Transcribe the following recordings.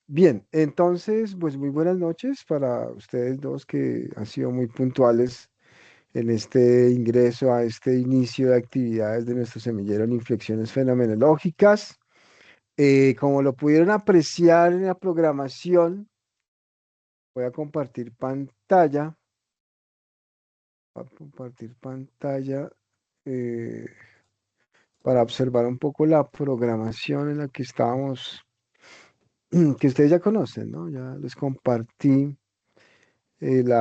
Bien, entonces, pues muy buenas noches para ustedes dos que han sido muy puntuales en este ingreso a este inicio de actividades de nuestro semillero en inflexiones fenomenológicas. Como lo pudieron apreciar en la programación, voy a compartir pantalla. Voy a compartir pantalla eh, para observar un poco la programación en la que estábamos, que ustedes ya conocen, ¿no? Ya les compartí el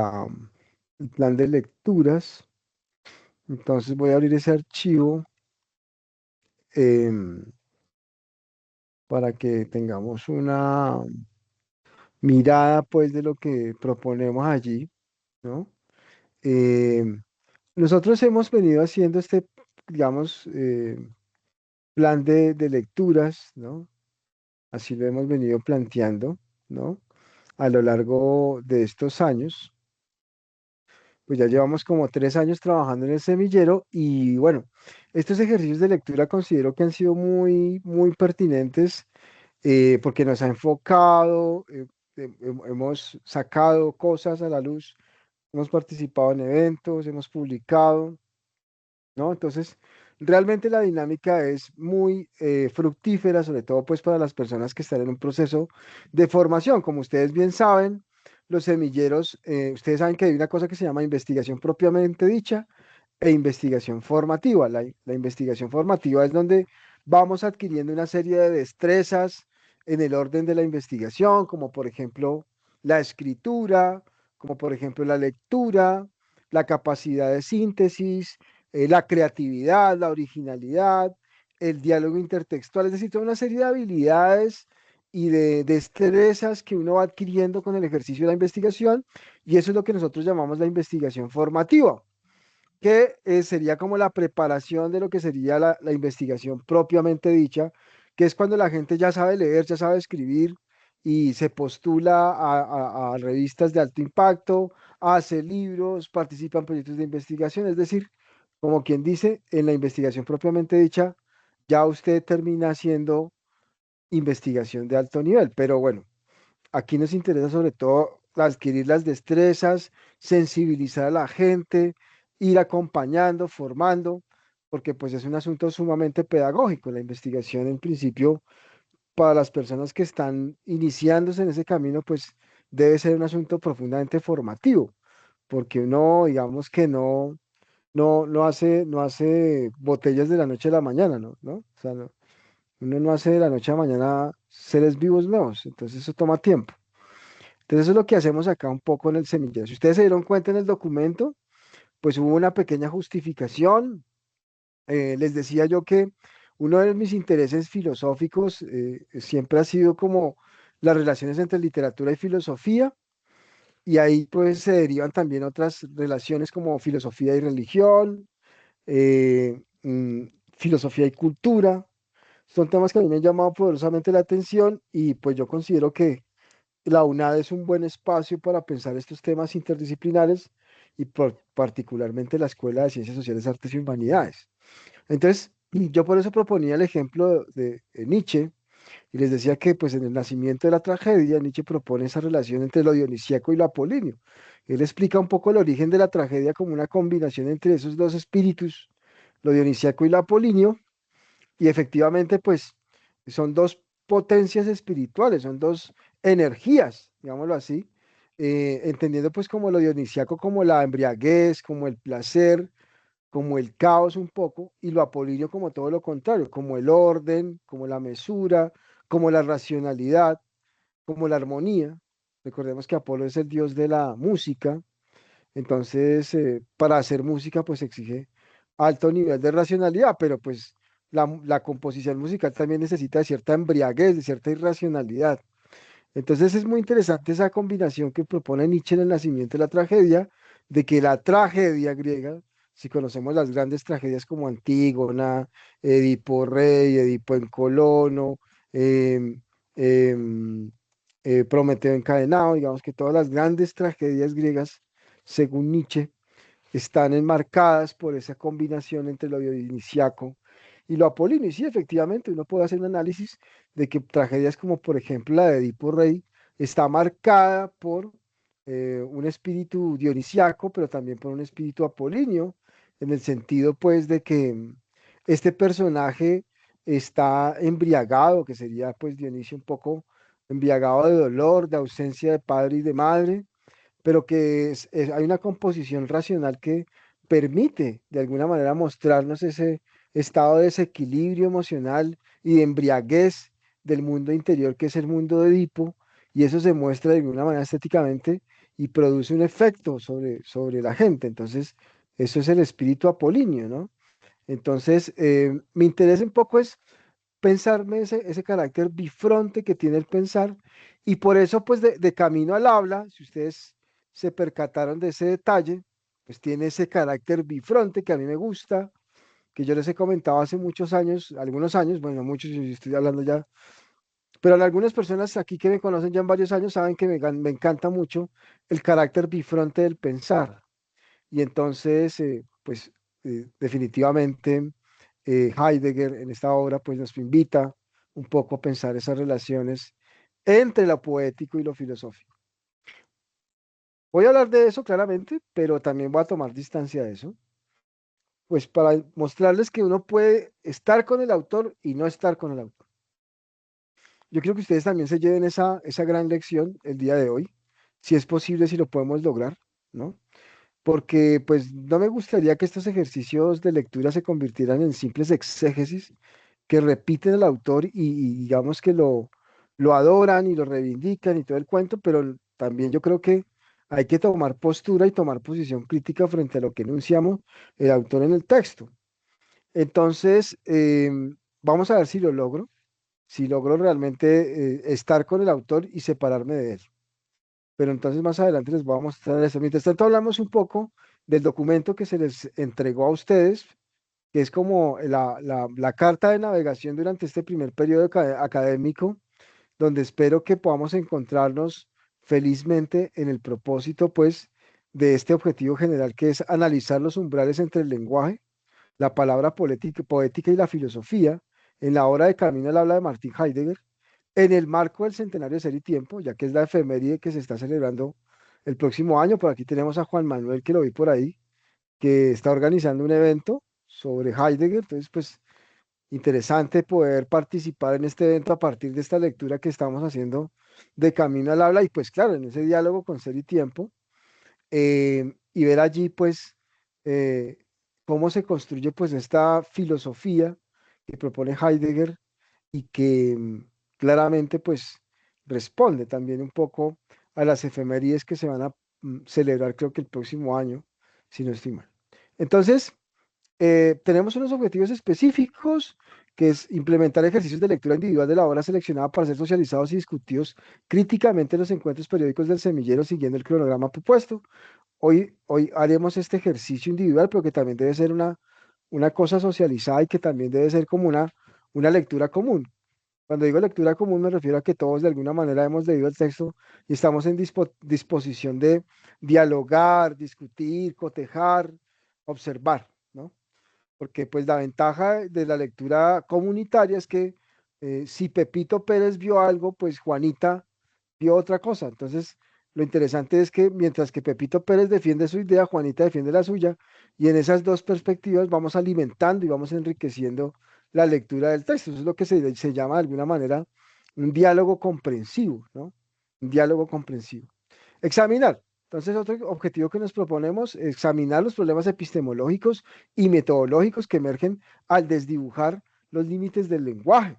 plan de lecturas. Entonces voy a abrir ese archivo em, para que tengamos una mirada pues de lo que proponemos allí, ¿no? Em, Nosotros hemos venido haciendo este, digamos, plan de lecturas, ¿no? Así lo hemos venido planteando, ¿no? A lo largo de estos años. Pues ya llevamos como 3 años trabajando en el semillero y bueno, estos ejercicios de lectura considero que han sido muy, muy pertinentes porque nos ha enfocado, hemos sacado cosas a la luz, hemos participado en eventos, hemos publicado, ¿no? Entonces, realmente la dinámica es muy fructífera, sobre todo pues para las personas que están en un proceso de formación. Como ustedes bien saben, los semilleros, ustedes saben que hay una cosa que se llama investigación propiamente dicha e investigación formativa. La investigación formativa es donde vamos adquiriendo una serie de destrezas en el orden de la investigación, como por ejemplo la escritura, como por ejemplo la lectura, la capacidad de síntesis, la creatividad, la originalidad, el diálogo intertextual, es decir, toda una serie de habilidades y de destrezas que uno va adquiriendo con el ejercicio de la investigación, y eso es lo que nosotros llamamos la investigación formativa, que sería como la preparación de lo que sería la investigación propiamente dicha, que es cuando la gente ya sabe leer, ya sabe escribir y se postula a revistas de alto impacto, hace libros, participa en proyectos de investigación, es decir, como quien dice, en la investigación propiamente dicha, ya usted termina haciendo investigación de alto nivel, pero bueno. Aquí nos interesa sobre todo adquirir las destrezas, sensibilizar a la gente, ir acompañando, formando, porque pues es un asunto sumamente pedagógico. La investigación en principio para las personas que están iniciándose en ese camino, pues debe ser un asunto profundamente formativo, porque uno, digamos que no hace botellas de la noche a la mañana, ¿no? ¿No? O sea, uno no hace de la noche a la mañana seres vivos nuevos, entonces eso toma tiempo. Entonces eso es lo que hacemos acá un poco en el semillero. Si ustedes se dieron cuenta en el documento, pues hubo una pequeña justificación. Les decía yo que uno de mis intereses filosóficos siempre ha sido como las relaciones entre literatura y filosofía, y ahí pues se derivan también otras relaciones como filosofía y religión, filosofía y cultura. Son temas que a mí me han llamado poderosamente la atención y pues yo considero que la UNAD es un buen espacio para pensar estos temas interdisciplinares y particularmente la Escuela de Ciencias Sociales, Artes y Humanidades. Entonces, yo por eso proponía el ejemplo de Nietzsche y les decía que pues en el nacimiento de la tragedia, Nietzsche propone esa relación entre lo dionisíaco y lo apolíneo. Él explica un poco el origen de la tragedia como una combinación entre esos dos espíritus, lo dionisíaco y lo apolíneo, y efectivamente, pues son dos potencias espirituales, son dos energías, digámoslo así, entendiendo pues como lo dionisíaco, como la embriaguez, como el placer, como el caos un poco, y lo apolíneo como todo lo contrario, como el orden, como la mesura, como la racionalidad, como la armonía. Recordemos que Apolo es el dios de la música, entonces, para hacer música, pues exige alto nivel de racionalidad, pero pues la composición musical también necesita de cierta embriaguez, de cierta irracionalidad. Entonces es muy interesante esa combinación que propone Nietzsche en el nacimiento de la tragedia, de que la tragedia griega, si conocemos las grandes tragedias como Antígona, Edipo Rey, Edipo en Colono, em, em, Prometeo encadenado, digamos que todas las grandes tragedias griegas, según Nietzsche, están enmarcadas por esa combinación entre lo dionisiaco y lo apolíneo. Y sí, efectivamente, uno puede hacer un análisis de que tragedias como, por ejemplo, la de Edipo Rey está marcada por un espíritu dionisiaco, pero también por un espíritu apolíneo, en el sentido, pues, de que este personaje está embriagado, que sería, pues, Dionisio un poco embriagado de dolor, de ausencia de padre y de madre, pero que hay una composición racional que permite de alguna manera mostrarnos ese estado de desequilibrio emocional y de embriaguez del mundo interior que es el mundo de Edipo, y eso se muestra de alguna manera estéticamente y produce un efecto sobre la gente. Entonces, eso es el espíritu apolíneo, ¿no? Entonces, mi interés un poco es pensarme ese carácter bifronte que tiene el pensar, y por eso pues de camino al habla, si ustedes se percataron de ese detalle, pues tiene ese carácter bifronte que a mí me gusta, que yo les he comentado hace muchos años, algunos años, bueno, muchos, yo estoy hablando ya, pero algunas personas aquí que me conocen ya en varios años saben que me encanta mucho el carácter bifronte del pensar. Y entonces, pues definitivamente Heidegger en esta obra pues nos invita un poco a pensar esas relaciones entre lo poético y lo filosófico. Voy a hablar de eso claramente, pero también voy a tomar distancia de eso, pues para mostrarles que uno puede estar con el autor y no estar con el autor. Yo creo que ustedes también se lleven esa gran lección el día de hoy, si es posible, si lo podemos lograr, ¿no? Porque pues no me gustaría que estos ejercicios de lectura se convirtieran en simples exégesis que repiten el autor y digamos que lo adoran y lo reivindican y todo el cuento, pero también yo creo que hay que tomar postura y tomar posición crítica frente a lo que enunciamos el autor en el texto. Entonces, vamos a ver si lo logro, si logro realmente estar con el autor y separarme de él. Pero entonces más adelante les voy a mostrar eso. Mientras tanto, hablamos un poco del documento que se les entregó a ustedes, que es como la carta de navegación durante este primer periodo académico, donde espero que podamos encontrarnos felizmente en el propósito, pues, de este objetivo general, que es analizar los umbrales entre el lenguaje, la palabra poética y la filosofía, en la obra de Camino al habla de Martin Heidegger, en el marco del centenario de Ser y Tiempo, ya que es la efeméride que se está celebrando el próximo año. Por aquí tenemos a Juan Manuel, que lo vi por ahí, que está organizando un evento sobre Heidegger. Entonces, pues, interesante poder participar en este evento a partir de esta lectura que estamos haciendo de Camino al Habla y pues claro, en ese diálogo con Ser y Tiempo, y ver allí pues eh, cómo se construye pues esta filosofía que propone Heidegger y que claramente pues responde también un poco a las efemérides que se van a celebrar creo que el próximo año, si no estoy mal. Entonces, tenemos unos objetivos específicos, que es implementar ejercicios de lectura individual de la obra seleccionada para ser socializados y discutidos críticamente en los encuentros periódicos del semillero siguiendo el cronograma propuesto. Hoy haremos este ejercicio individual, pero que también debe ser una cosa socializada y que también debe ser como una lectura común. Cuando digo lectura común me refiero a que todos de alguna manera hemos leído el texto y estamos en disposición de dialogar, discutir, cotejar, observar, ¿no? Porque pues la ventaja de la lectura comunitaria es que si Pepito Pérez vio algo, pues Juanita vio otra cosa. Entonces, lo interesante es que mientras que Pepito Pérez defiende su idea, Juanita defiende la suya, y en esas dos perspectivas vamos alimentando y vamos enriqueciendo la lectura del texto. Eso es lo que se llama de alguna manera un diálogo comprensivo, ¿no? Un diálogo comprensivo. Examinar. Entonces, otro objetivo que nos proponemos es examinar los problemas epistemológicos y metodológicos que emergen al desdibujar los límites del lenguaje,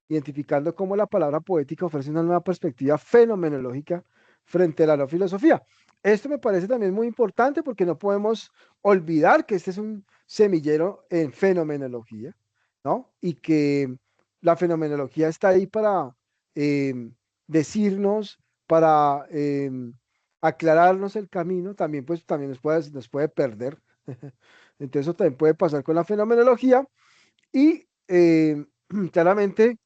identificando cómo la palabra poética ofrece una nueva perspectiva fenomenológica frente a la no filosofía. Esto me parece también muy importante porque no podemos olvidar que este es un semillero en fenomenología, ¿no? Y que la fenomenología está ahí para decirnos, para aclararnos el camino, también pues también nos puede perder. Entonces eso también puede pasar con la fenomenología y claramente,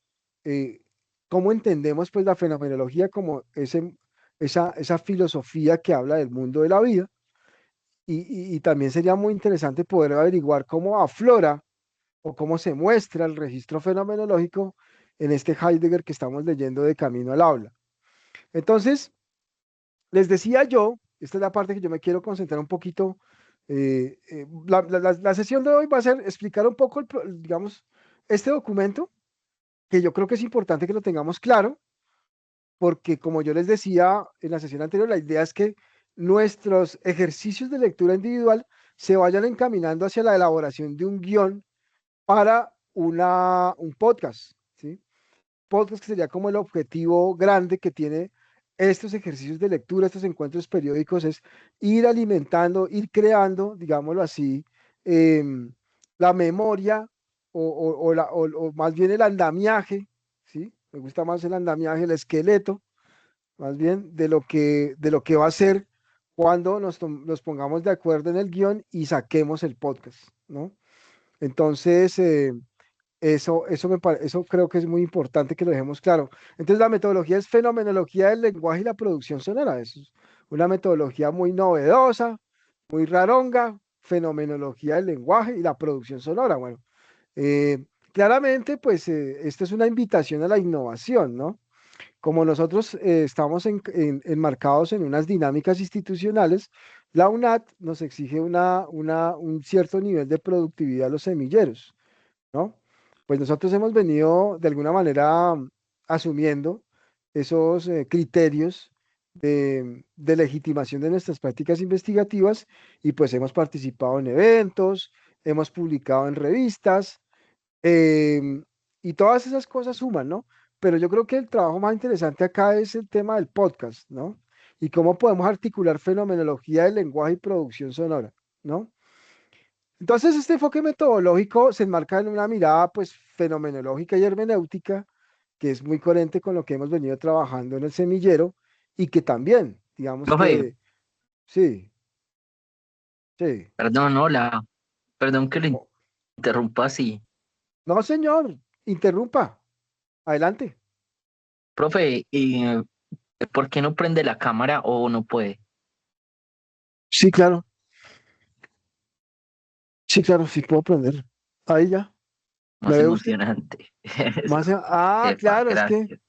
eh, ¿cómo entendemos pues la fenomenología como esa filosofía que habla del mundo de la vida? Y también sería muy interesante poder averiguar cómo aflora o cómo se muestra el registro fenomenológico en este Heidegger que estamos leyendo de Camino al Aula. Entonces, les decía yo, esta es la parte que yo me quiero concentrar un poquito. La sesión de hoy va a ser explicar un poco, digamos, este documento, que yo creo que es importante que lo tengamos claro, porque como yo les decía en la sesión anterior, la idea es que nuestros ejercicios de lectura individual se vayan encaminando hacia la elaboración de un guión para un podcast, ¿sí? Podcast que sería como el objetivo grande que tiene estos ejercicios de lectura, estos encuentros periódicos, es ir alimentando, ir creando, digámoslo así, em, la memoria o más bien el andamiaje, ¿sí? Me gusta más el andamiaje, el esqueleto, más bien de lo que va a ser cuando nos pongamos de acuerdo en el guión y saquemos el podcast, ¿no? Entonces, eso creo que es muy importante que lo dejemos claro. Entonces, la metodología es fenomenología del lenguaje y la producción sonora. Es una metodología muy novedosa, muy raronga, fenomenología del lenguaje y la producción sonora. Bueno, claramente, pues esto es una invitación a la innovación, ¿no? Como nosotros estamos enmarcados en unas dinámicas institucionales, la UNAT nos exige un cierto nivel de productividad a los semilleros, ¿no? Pues nosotros hemos venido de alguna manera asumiendo esos criterios de legitimación de nuestras prácticas investigativas y pues hemos participado en eventos, hemos publicado en revistas, em, y todas esas cosas suman, ¿no? Pero yo creo que el trabajo más interesante acá es el tema del podcast, ¿no? Y cómo podemos articular fenomenología del lenguaje y producción sonora, ¿no? Entonces, este enfoque metodológico se enmarca en una mirada, pues, fenomenológica y hermenéutica, que es muy coherente con lo que hemos venido trabajando en el semillero y que también, digamos Profe, que, sí, sí. perdón, hola, perdón que le Oh, interrumpa así. no, señor, interrumpa, adelante. Profe, ¿por qué no prende la cámara o no puede? Sí, claro, sí, claro, sí puedo aprender. Ahí ya, ¿me Más ve usted? emocionante. Más, Eso, epa, claro, es que, gracias.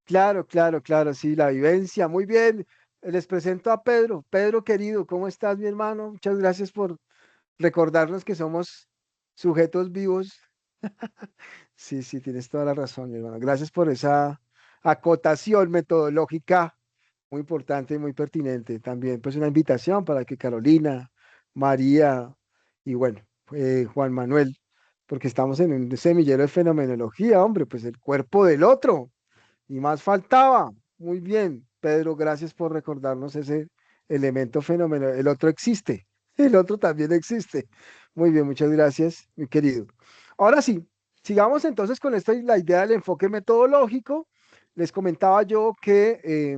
claro, sí, la vivencia. Muy bien, les presento a Pedro. Pedro, querido, ¿cómo estás, mi hermano? Muchas gracias por recordarnos que somos sujetos vivos. Sí, sí, tienes toda la razón, mi hermano. Gracias por esa acotación metodológica muy importante y muy pertinente. También, pues, una invitación para que Carolina, María y bueno, Juan Manuel, porque estamos en un semillero de fenomenología, hombre, pues el cuerpo del otro. Y más faltaba. Muy bien, Pedro, gracias por recordarnos ese elemento fenómeno. El otro existe, el otro también existe. Muy bien, muchas gracias, mi querido. Ahora sí, sigamos entonces con esta, la idea del enfoque metodológico. Les comentaba yo que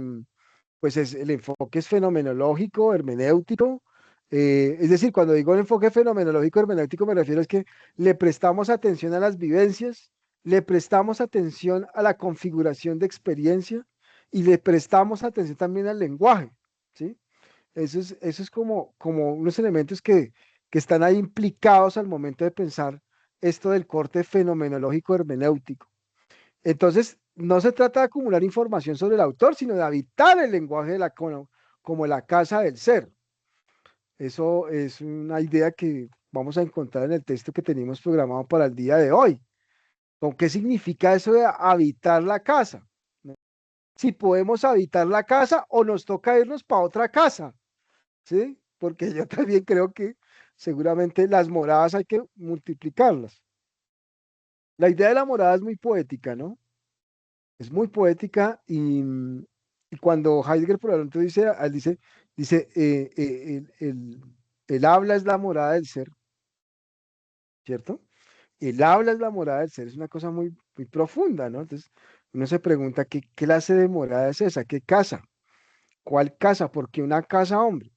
pues el enfoque es fenomenológico, hermenéutico. Es decir, cuando digo el enfoque fenomenológico, hermenéutico, me refiero es que le prestamos atención a las vivencias, le prestamos atención a la configuración de experiencia y le prestamos atención también al lenguaje, ¿sí? Eso es como unos elementos que están ahí implicados al momento de pensar esto del corte fenomenológico hermenéutico. Entonces, no se trata de acumular información sobre el autor, sino de habitar el lenguaje de como la casa del ser. Eso es una idea que vamos a encontrar en el texto que tenemos programado para el día de hoy. ¿Con qué significa eso de habitar la casa? ¿No? Si podemos habitar la casa o nos toca irnos para otra casa, ¿sí? Porque yo también creo que seguramente las moradas hay que multiplicarlas. La idea de la morada es muy poética, ¿no? Es muy poética y cuando Heidegger por ejemplo dice, dice el habla es la morada del ser, ¿cierto? El habla es la morada del ser, es una cosa muy, muy profunda, ¿no? Entonces uno se pregunta qué clase de morada es esa, qué casa, cuál casa, por qué una casa, hombre.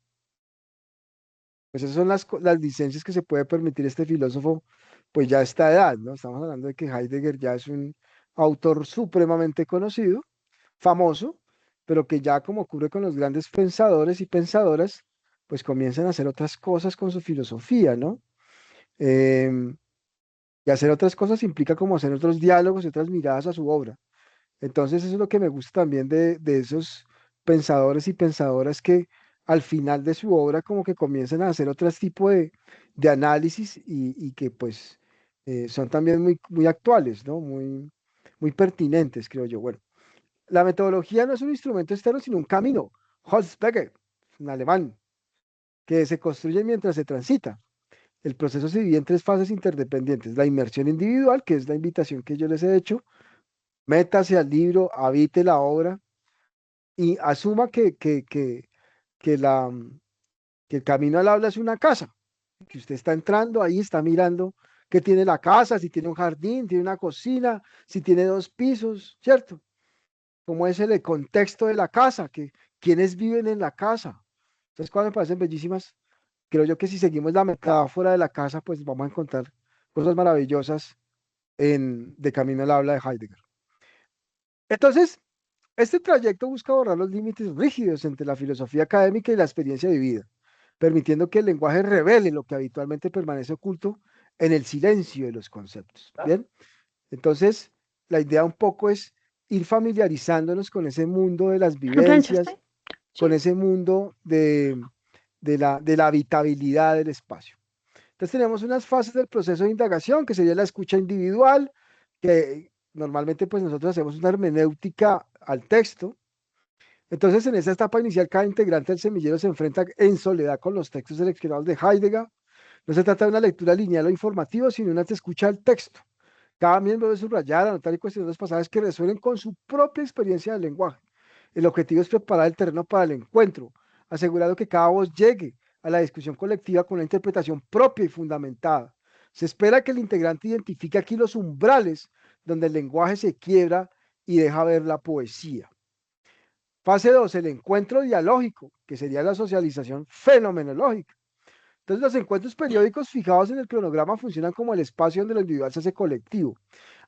Pues esas son las licencias que se puede permitir este filósofo, pues ya a esta edad, ¿no? Estamos hablando de que Heidegger ya es un autor supremamente conocido, famoso, pero que ya como ocurre con los grandes pensadores y pensadoras, pues comienzan a hacer otras cosas con su filosofía, ¿no? Em, Y hacer otras cosas implica como hacer otros diálogos y otras miradas a su obra. Entonces eso es lo que me gusta también de esos pensadores y pensadoras que al final de su obra como que comienzan a hacer otro tipo de análisis y que pues son también muy actuales, ¿no? Muy pertinentes, creo yo. Bueno, la metodología no es un instrumento externo, sino un camino. Holzbecker, un alemán, que se construye mientras se transita. El proceso se divide en tres fases interdependientes. La inmersión individual, que es la invitación que yo les he hecho. Métase al libro, habite la obra y asuma que, la, que el camino al habla es una casa. Que usted está entrando ahí, está mirando qué tiene la casa, si tiene un jardín, tiene una cocina, si tiene dos pisos, ¿cierto? ¿Cómo es el contexto de la casa? ¿Quiénes viven en la casa? Entonces, cosas me parecen bellísimas. Creo yo que si seguimos la metáfora de la casa, pues vamos a encontrar cosas maravillosas de Camino al Habla de Heidegger. Entonces, este trayecto busca borrar los límites rígidos entre la filosofía académica y la experiencia vivida, permitiendo que el lenguaje revele lo que habitualmente permanece oculto en el silencio de los conceptos. Bien, entonces la idea un poco es ir familiarizándonos con ese mundo de las ¿Lo planchaste? vivencias, con Sí. ese mundo de la habitabilidad del espacio. Entonces tenemos unas fases del proceso de indagación, que sería la escucha individual, que normalmente pues nosotros hacemos una hermenéutica al texto. Entonces en esta etapa inicial cada integrante del semillero se enfrenta en soledad con los textos seleccionados de Heidegger. No se trata de una lectura lineal o informativa, sino una escucha del texto. Cada miembro debe subrayar, anotar y cuestionar los pasajes que resuenen con su propia experiencia del lenguaje. El objetivo es preparar el terreno para el encuentro, asegurando que cada voz llegue a la discusión colectiva con una interpretación propia y fundamentada. Se espera que el integrante identifique aquí los umbrales donde el lenguaje se quiebra y deja ver la poesía. Fase 2, el encuentro dialógico, que sería la socialización fenomenológica. Entonces, los encuentros periódicos fijados en el cronograma funcionan como el espacio donde lo individual se hace colectivo.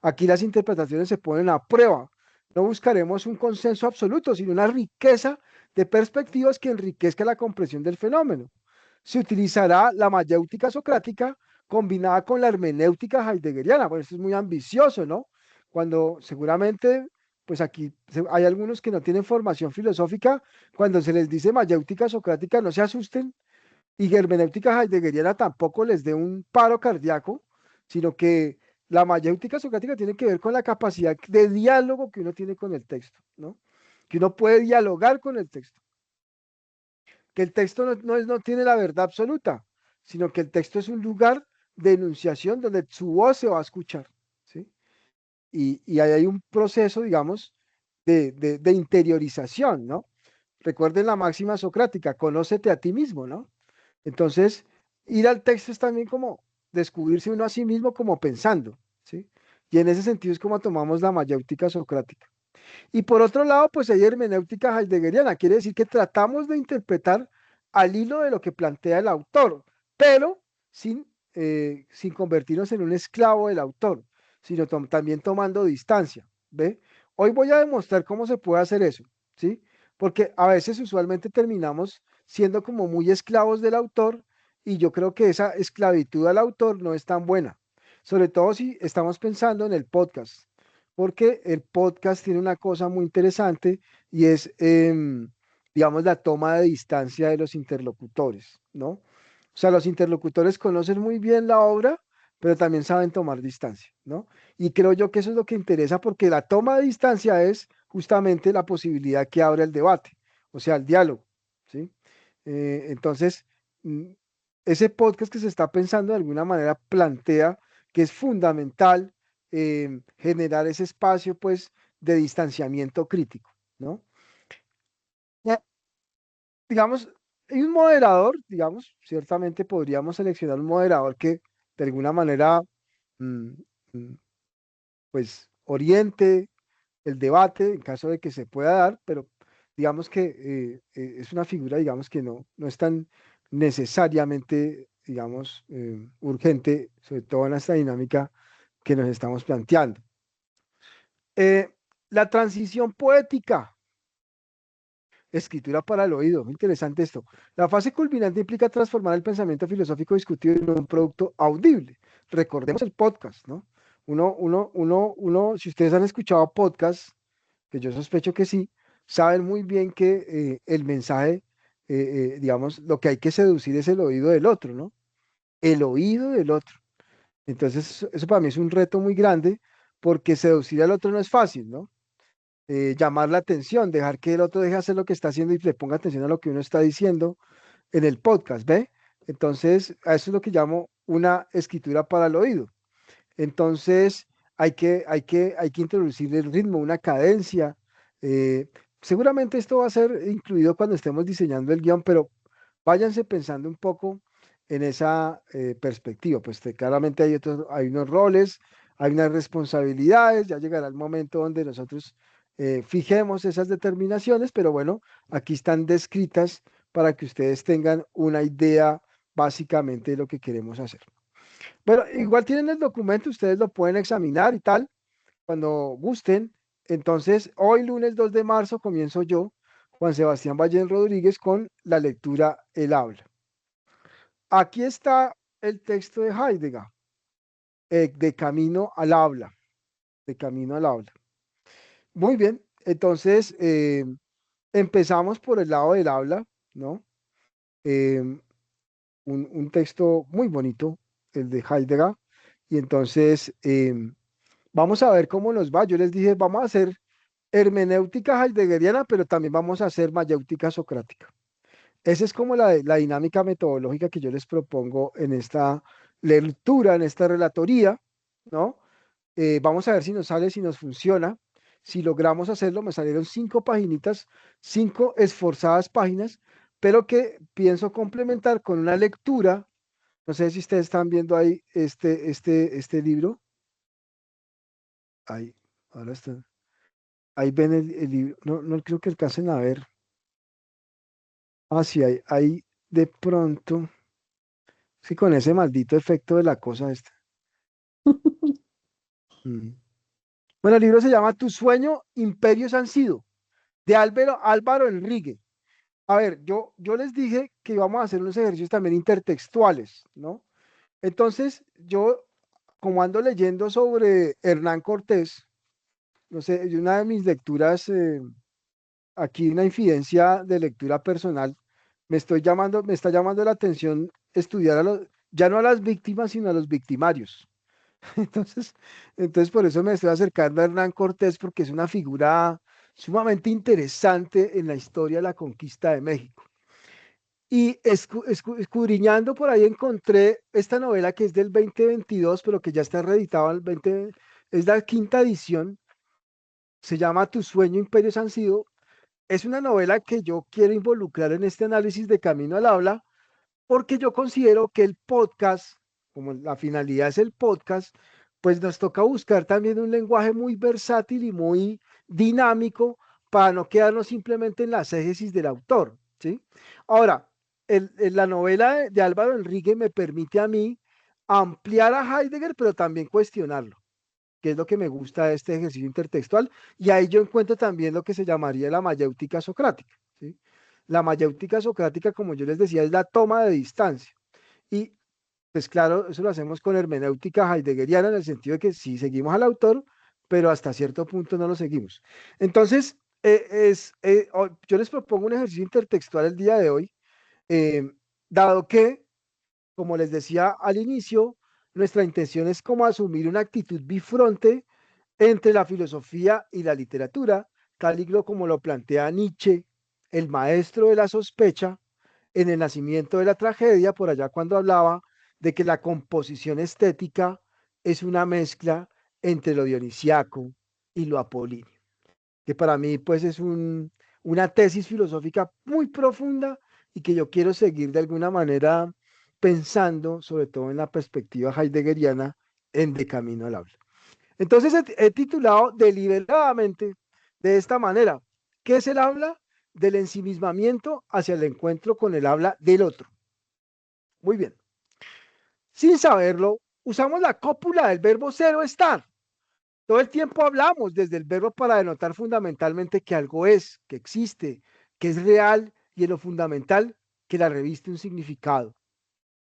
Aquí las interpretaciones se ponen a prueba. No buscaremos un consenso absoluto, sino una riqueza de perspectivas que enriquezca la comprensión del fenómeno. Se utilizará la mayéutica socrática combinada con la hermenéutica heideggeriana. Bueno, esto es muy ambicioso, ¿no? Cuando seguramente, pues aquí hay algunos que no tienen formación filosófica, cuando se les dice mayéutica socrática, no se asusten, y hermenéutica heideggeriana tampoco les dé un paro cardíaco, sino que la mayéutica socrática tiene que ver con la capacidad de diálogo que uno tiene con el texto, ¿no? Que uno puede dialogar con el texto, que el texto no tiene la verdad absoluta, sino que el texto es un lugar de enunciación donde su voz se va a escuchar, ¿sí? Y ahí hay un proceso, digamos, de interiorización, ¿no? Recuerden la máxima socrática, conócete a ti mismo, ¿no? Entonces, ir al texto es también como descubrirse uno a sí mismo como pensando, ¿sí? Y en ese sentido es como tomamos la mayéutica socrática. Y por otro lado, pues hay hermenéutica heideggeriana, quiere decir que tratamos de interpretar al hilo de lo que plantea el autor, pero sin convertirnos en un esclavo del autor, sino también tomando distancia, ¿ve? Hoy voy a demostrar cómo se puede hacer eso, ¿sí? Porque a veces usualmente terminamos siendo como muy esclavos del autor y yo creo que esa esclavitud al autor no es tan buena, sobre todo si estamos pensando en el podcast porque el podcast tiene una cosa muy interesante y es, digamos, la toma de distancia de los interlocutores, ¿no? O sea, los interlocutores conocen muy bien la obra, pero también saben tomar distancia, ¿no? Y creo yo que eso es lo que interesa porque la toma de distancia es justamente la posibilidad que abre el debate, o sea, el diálogo, ¿sí? Entonces, mm, ese podcast que se está pensando de alguna manera plantea que es fundamental generar ese espacio, pues, de distanciamiento crítico, ¿no? Ya, digamos, hay un moderador, digamos, ciertamente podríamos seleccionar un moderador que de alguna manera, mm, mm, pues, oriente el debate en caso de que se pueda dar, pero digamos que es una figura, digamos, que no es tan necesariamente, digamos, urgente, sobre todo en esta dinámica que nos estamos planteando. Eh, la transición poética, escritura para el oído, muy interesante esto. La fase culminante implica transformar el pensamiento filosófico discutido en un producto audible, recordemos el podcast, ¿no? Si ustedes han escuchado podcast, que yo sospecho que sí, saben muy bien que el mensaje, digamos, lo que hay que seducir es el oído del otro, ¿no? El oído del otro. Entonces, eso para mí es un reto muy grande porque seducir al otro no es fácil, ¿no? Llamar la atención, dejar que el otro deje hacer lo que está haciendo y le ponga atención a lo que uno está diciendo en el podcast, ¿ve? Entonces, a eso es lo que llamo una escritura para el oído. Entonces, hay que introducirle el ritmo, una cadencia. eh, Seguramente esto va a ser incluido cuando estemos diseñando el guión, pero váyanse pensando un poco en esa perspectiva. Pues claramente hay unos roles, hay unas responsabilidades, ya llegará el momento donde nosotros fijemos esas determinaciones, pero bueno, aquí están descritas para que ustedes tengan una idea básicamente de lo que queremos hacer. Bueno, igual tienen el documento, ustedes lo pueden examinar y tal, cuando gusten. Entonces, hoy lunes 2 de marzo comienzo yo, Juan Sebastián Ballén Rodríguez, con la lectura El habla. Aquí está el texto de Heidegger, de Camino al habla, de Camino al habla. Muy bien, entonces empezamos por el lado del habla, ¿no? Eh, un texto muy bonito, el de Heidegger, y entonces vamos a ver cómo nos va. Yo les dije, vamos a hacer hermenéutica heideggeriana, pero también vamos a hacer mayéutica socrática. Esa es como la dinámica metodológica que yo les propongo en esta lectura, en esta relatoría, ¿no? Vamos a ver si nos sale, si nos funciona. Si logramos hacerlo, me salieron 5 paginitas, 5 esforzadas páginas, pero que pienso complementar con una lectura. No sé si ustedes están viendo ahí este libro. Ahí, ahora está. Ahí ven el libro. No, no creo que alcancen a ver. Ah, sí, ahí de pronto. Sí, con ese maldito efecto de la cosa esta. Mm. Bueno, el libro se llama Tu sueño, imperios han sido, de Álvaro Enrique. A ver, yo les dije que íbamos a hacer unos ejercicios también intertextuales, ¿no? Entonces, yo, como ando leyendo sobre Hernán Cortés, no sé, una de mis lecturas, aquí una infidencia de lectura personal, me está llamando la atención estudiar ya no a las víctimas, sino a los victimarios. Entonces, entonces por eso me estoy acercando a Hernán Cortés, porque es una figura sumamente interesante en la historia de la conquista de México. Y escudriñando por ahí encontré esta novela que es del 2022, pero que ya está reeditada al 20, es la quinta edición, se llama Tu sueño, imperios han sido. Es una novela que yo quiero involucrar en este análisis de Camino al Habla, porque yo considero que el podcast, como la finalidad es el podcast, pues nos toca buscar también un lenguaje muy versátil y muy dinámico para no quedarnos simplemente en la exégesis del autor, ¿sí? Ahora, la novela de Álvaro Enrique me permite a mí ampliar a Heidegger, pero también cuestionarlo, que es lo que me gusta de este ejercicio intertextual, y ahí yo encuentro también lo que se llamaría la mayéutica socrática, ¿sí? La mayéutica socrática, como yo les decía, es la toma de distancia. Y pues claro, eso lo hacemos con hermenéutica heideggeriana en el sentido de que sí seguimos al autor, pero hasta cierto punto no lo seguimos. Entonces, yo les propongo un ejercicio intertextual el día de hoy, eh, dado que, como les decía al inicio, nuestra intención es como asumir una actitud bifronte entre la filosofía y la literatura, tal y como lo plantea Nietzsche, el maestro de la sospecha, en el nacimiento de la tragedia, por allá cuando hablaba de que la composición estética es una mezcla entre lo dionisiaco y lo apolíneo, que para mí pues es una tesis filosófica muy profunda y que yo quiero seguir de alguna manera pensando, sobre todo en la perspectiva heideggeriana, en De Camino al Habla. Entonces he titulado deliberadamente de esta manera: ¿qué es el habla? Del ensimismamiento hacia el encuentro con el habla del otro. Muy bien. Sin saberlo, usamos la cópula del verbo ser o estar. Todo el tiempo hablamos desde el verbo para denotar fundamentalmente que algo es, que existe, que es real y en lo fundamental que la reviste un significado.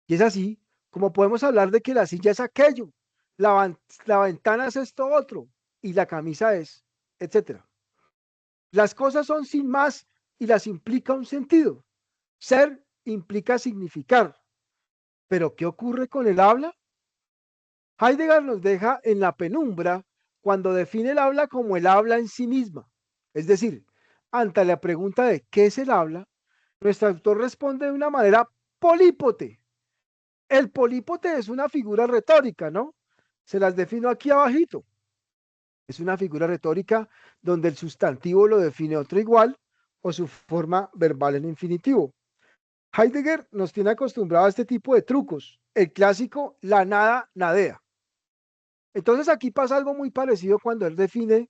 Y es así como podemos hablar de que la silla es aquello, la ventana es esto otro, y la camisa es, etcétera. Las cosas son sin más y las implica un sentido. Ser implica significar. Pero ¿qué ocurre con el habla? Heidegger nos deja en la penumbra cuando define el habla como el habla en sí misma. Es decir, ante la pregunta de ¿qué es el habla? Nuestro autor responde de una manera polípote. El polípote es una figura retórica, ¿no? Se las defino aquí abajito. Es una figura retórica donde el sustantivo lo define otro igual o su forma verbal en infinitivo. Heidegger nos tiene acostumbrado a este tipo de trucos. El clásico, la nada, nadea. Entonces aquí pasa algo muy parecido cuando él define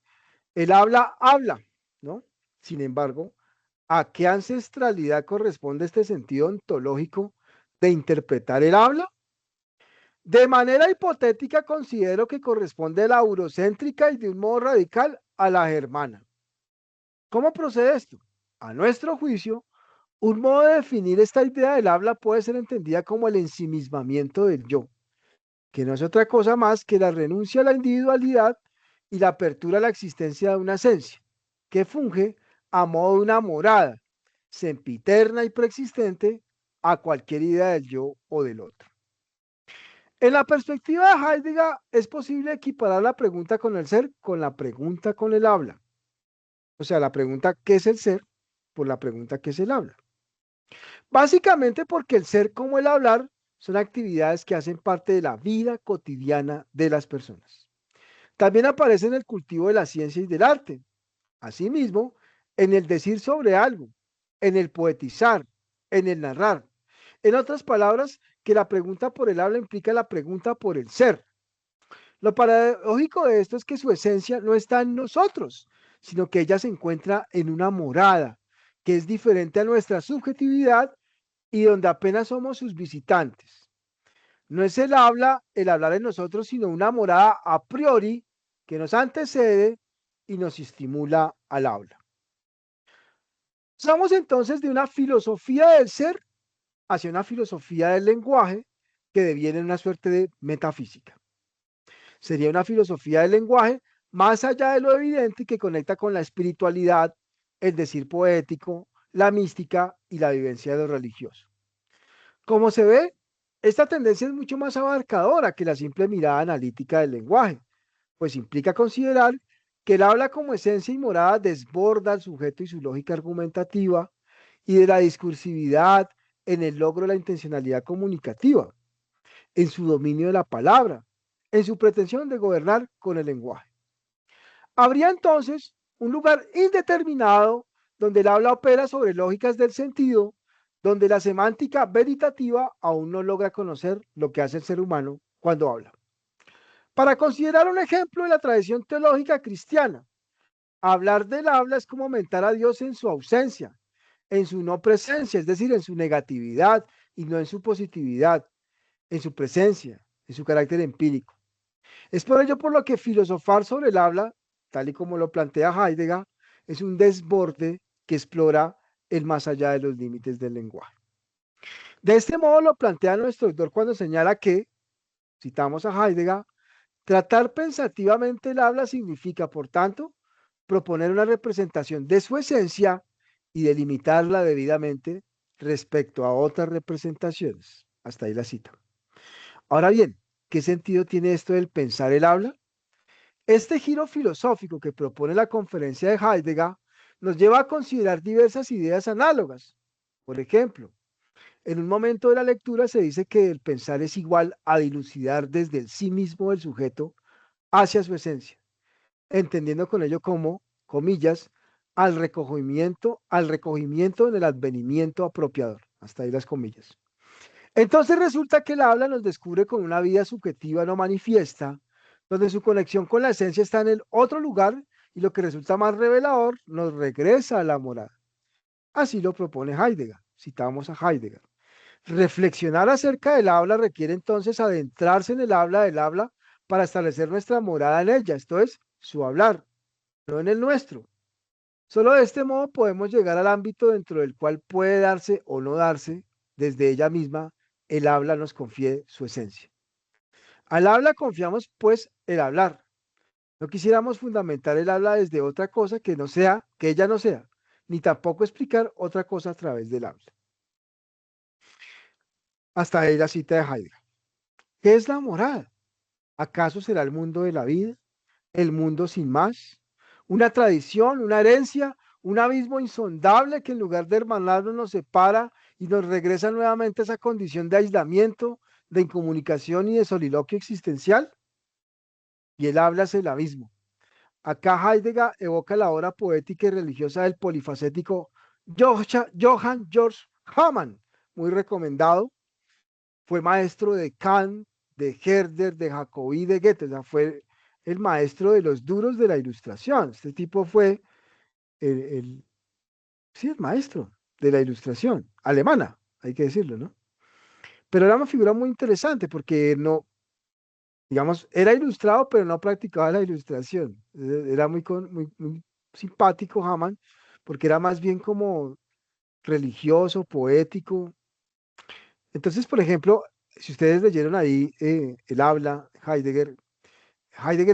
el habla, habla, ¿no? Sin embargo, ¿a qué ancestralidad corresponde este sentido ontológico de interpretar el habla? De manera hipotética considero que corresponde a la eurocéntrica y de un modo radical a la germana. ¿Cómo procede esto? A nuestro juicio, un modo de definir esta idea del habla puede ser entendida como el ensimismamiento del yo, que no es otra cosa más que la renuncia a la individualidad y la apertura a la existencia de una esencia, que funge a modo de una morada, sempiterna y preexistente a cualquier idea del yo o del otro. En la perspectiva de Heidegger, es posible equiparar la pregunta con el ser con la pregunta con el habla. O sea, la pregunta ¿qué es el ser? Por la pregunta ¿qué es el habla? Básicamente porque el ser como el hablar son actividades que hacen parte de la vida cotidiana de las personas. También aparece en el cultivo de la ciencia y del arte. Asimismo, en el decir sobre algo, en el poetizar, en el narrar. En otras palabras, que la pregunta por el habla implica la pregunta por el ser. Lo paradójico de esto es que su esencia no está en nosotros, sino que ella se encuentra en una morada, que es diferente a nuestra subjetividad y donde apenas somos sus visitantes. No es el hablar en nosotros, sino una morada a priori que nos antecede y nos estimula al habla. Pasamos entonces de una filosofía del ser hacia una filosofía del lenguaje que deviene en una suerte de metafísica. Sería una filosofía del lenguaje más allá de lo evidente que conecta con la espiritualidad, el decir poético, la mística y la vivencia de lo religioso. Como se ve, esta tendencia es mucho más abarcadora que la simple mirada analítica del lenguaje, pues implica considerar que el habla como esencia y morada desborda al sujeto y su lógica argumentativa y de la discursividad en el logro de la intencionalidad comunicativa, en su dominio de la palabra, en su pretensión de gobernar con el lenguaje. Habría entonces un lugar indeterminado donde el habla opera sobre lógicas del sentido, donde la semántica veritativa aún no logra conocer lo que hace el ser humano cuando habla. Para considerar un ejemplo de la tradición teológica cristiana, hablar del habla es como aumentar a Dios en su ausencia, en su no presencia, es decir, en su negatividad y no en su positividad, en su presencia, en su carácter empírico. Es por ello por lo que filosofar sobre el habla, tal y como lo plantea Heidegger, es un desborde que explora el más allá de los límites del lenguaje. De este modo lo plantea nuestro autor cuando señala que, citamos a Heidegger, tratar pensativamente el habla significa, por tanto, proponer una representación de su esencia y delimitarla debidamente respecto a otras representaciones. Hasta ahí la cita. Ahora bien, ¿qué sentido tiene esto del pensar el habla? Este giro filosófico que propone la conferencia de Heidegger nos lleva a considerar diversas ideas análogas. Por ejemplo, en un momento de la lectura se dice que el pensar es igual a dilucidar desde el sí mismo del sujeto hacia su esencia, entendiendo con ello como, comillas, al recogimiento en el advenimiento apropiador. Hasta ahí las comillas. Entonces resulta que el habla nos descubre con una vida subjetiva no manifiesta, donde su conexión con la esencia está en el otro lugar y lo que resulta más revelador nos regresa a la morada. Así lo propone Heidegger. Citamos a Heidegger. Reflexionar acerca del habla requiere entonces adentrarse en el habla del habla para establecer nuestra morada en ella, esto es, su hablar, no en el nuestro. Solo de este modo podemos llegar al ámbito dentro del cual puede darse o no darse desde ella misma el habla nos confíe su esencia. Al habla confiamos pues el hablar. No quisiéramos fundamentar el habla desde otra cosa que no sea, que ella no sea, ni tampoco explicar otra cosa a través del habla. Hasta ahí la cita de Heidegger. ¿Qué es la moral? ¿Acaso será el mundo de la vida? ¿El mundo sin más? ¿Una tradición, una herencia, un abismo insondable que en lugar de hermanarnos nos separa y nos regresa nuevamente a esa condición de aislamiento, de incomunicación y de soliloquio existencial? Y él habla es el abismo. Acá Heidegger evoca la obra poética y religiosa del polifacético Johann Georg Hamann, muy recomendado. Fue maestro de Kant, de Herder, de Jacobi, de Goethe. O sea, fue el maestro de los duros de la ilustración. Este tipo fue el, sí, el maestro de la ilustración, alemana, hay que decirlo, ¿no? Pero era una figura muy interesante porque no, digamos, era ilustrado, pero no practicaba la ilustración. Era muy simpático Hamann, porque era más bien como religioso, poético. Entonces, por ejemplo, si ustedes leyeron ahí el habla, Heidegger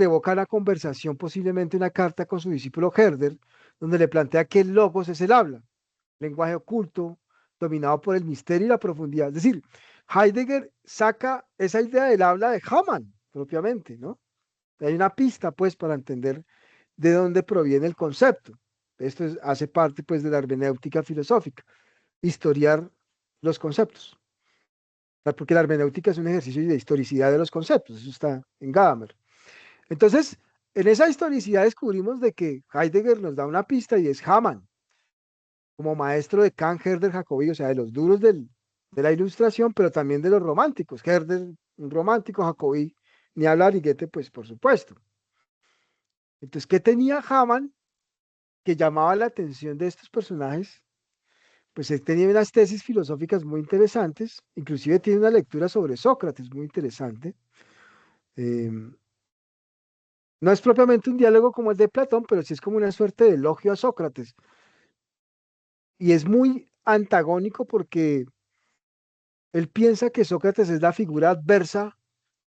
evoca una conversación, posiblemente una carta con su discípulo Herder, donde le plantea que el logos es el habla, lenguaje oculto, dominado por el misterio y la profundidad. Es decir, Heidegger saca esa idea del habla de Hamann, propiamente, ¿no? Hay una pista, pues, para entender de dónde proviene el concepto. Hace parte, pues, de la hermenéutica filosófica, historiar los conceptos. Porque la hermenéutica es un ejercicio de historicidad de los conceptos, eso está en Gadamer. Entonces, en esa historicidad descubrimos de que Heidegger nos da una pista y es Hamann, como maestro de Kant, Herder, Jacobi, o sea, de los duros de la ilustración, pero también de los románticos. Herder, un romántico, Jacobi, ni hablar, y Goethe, pues por supuesto. Entonces, ¿qué tenía Hamann que llamaba la atención de estos personajes? Pues él tenía unas tesis filosóficas muy interesantes, inclusive tiene una lectura sobre Sócrates muy interesante. Eh, no es propiamente un diálogo como el de Platón, pero sí es como una suerte de elogio a Sócrates. Y es muy antagónico porque él piensa que Sócrates es la figura adversa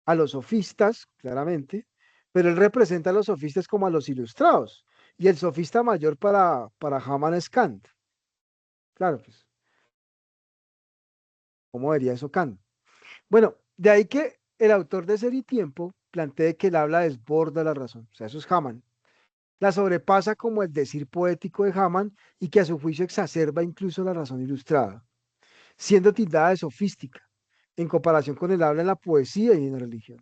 a los sofistas, claramente, pero él representa a los sofistas como a los ilustrados. Y el sofista mayor para Hamann es Kant. Claro, pues, ¿cómo vería eso Kant? Bueno, de ahí que el autor de Ser y Tiempo plantee que el habla desborda la razón. O sea, eso es Hamann. La sobrepasa como el decir poético de Hamann y que a su juicio exacerba incluso la razón ilustrada, siendo tildada de sofística, en comparación con el habla en la poesía y en la religión.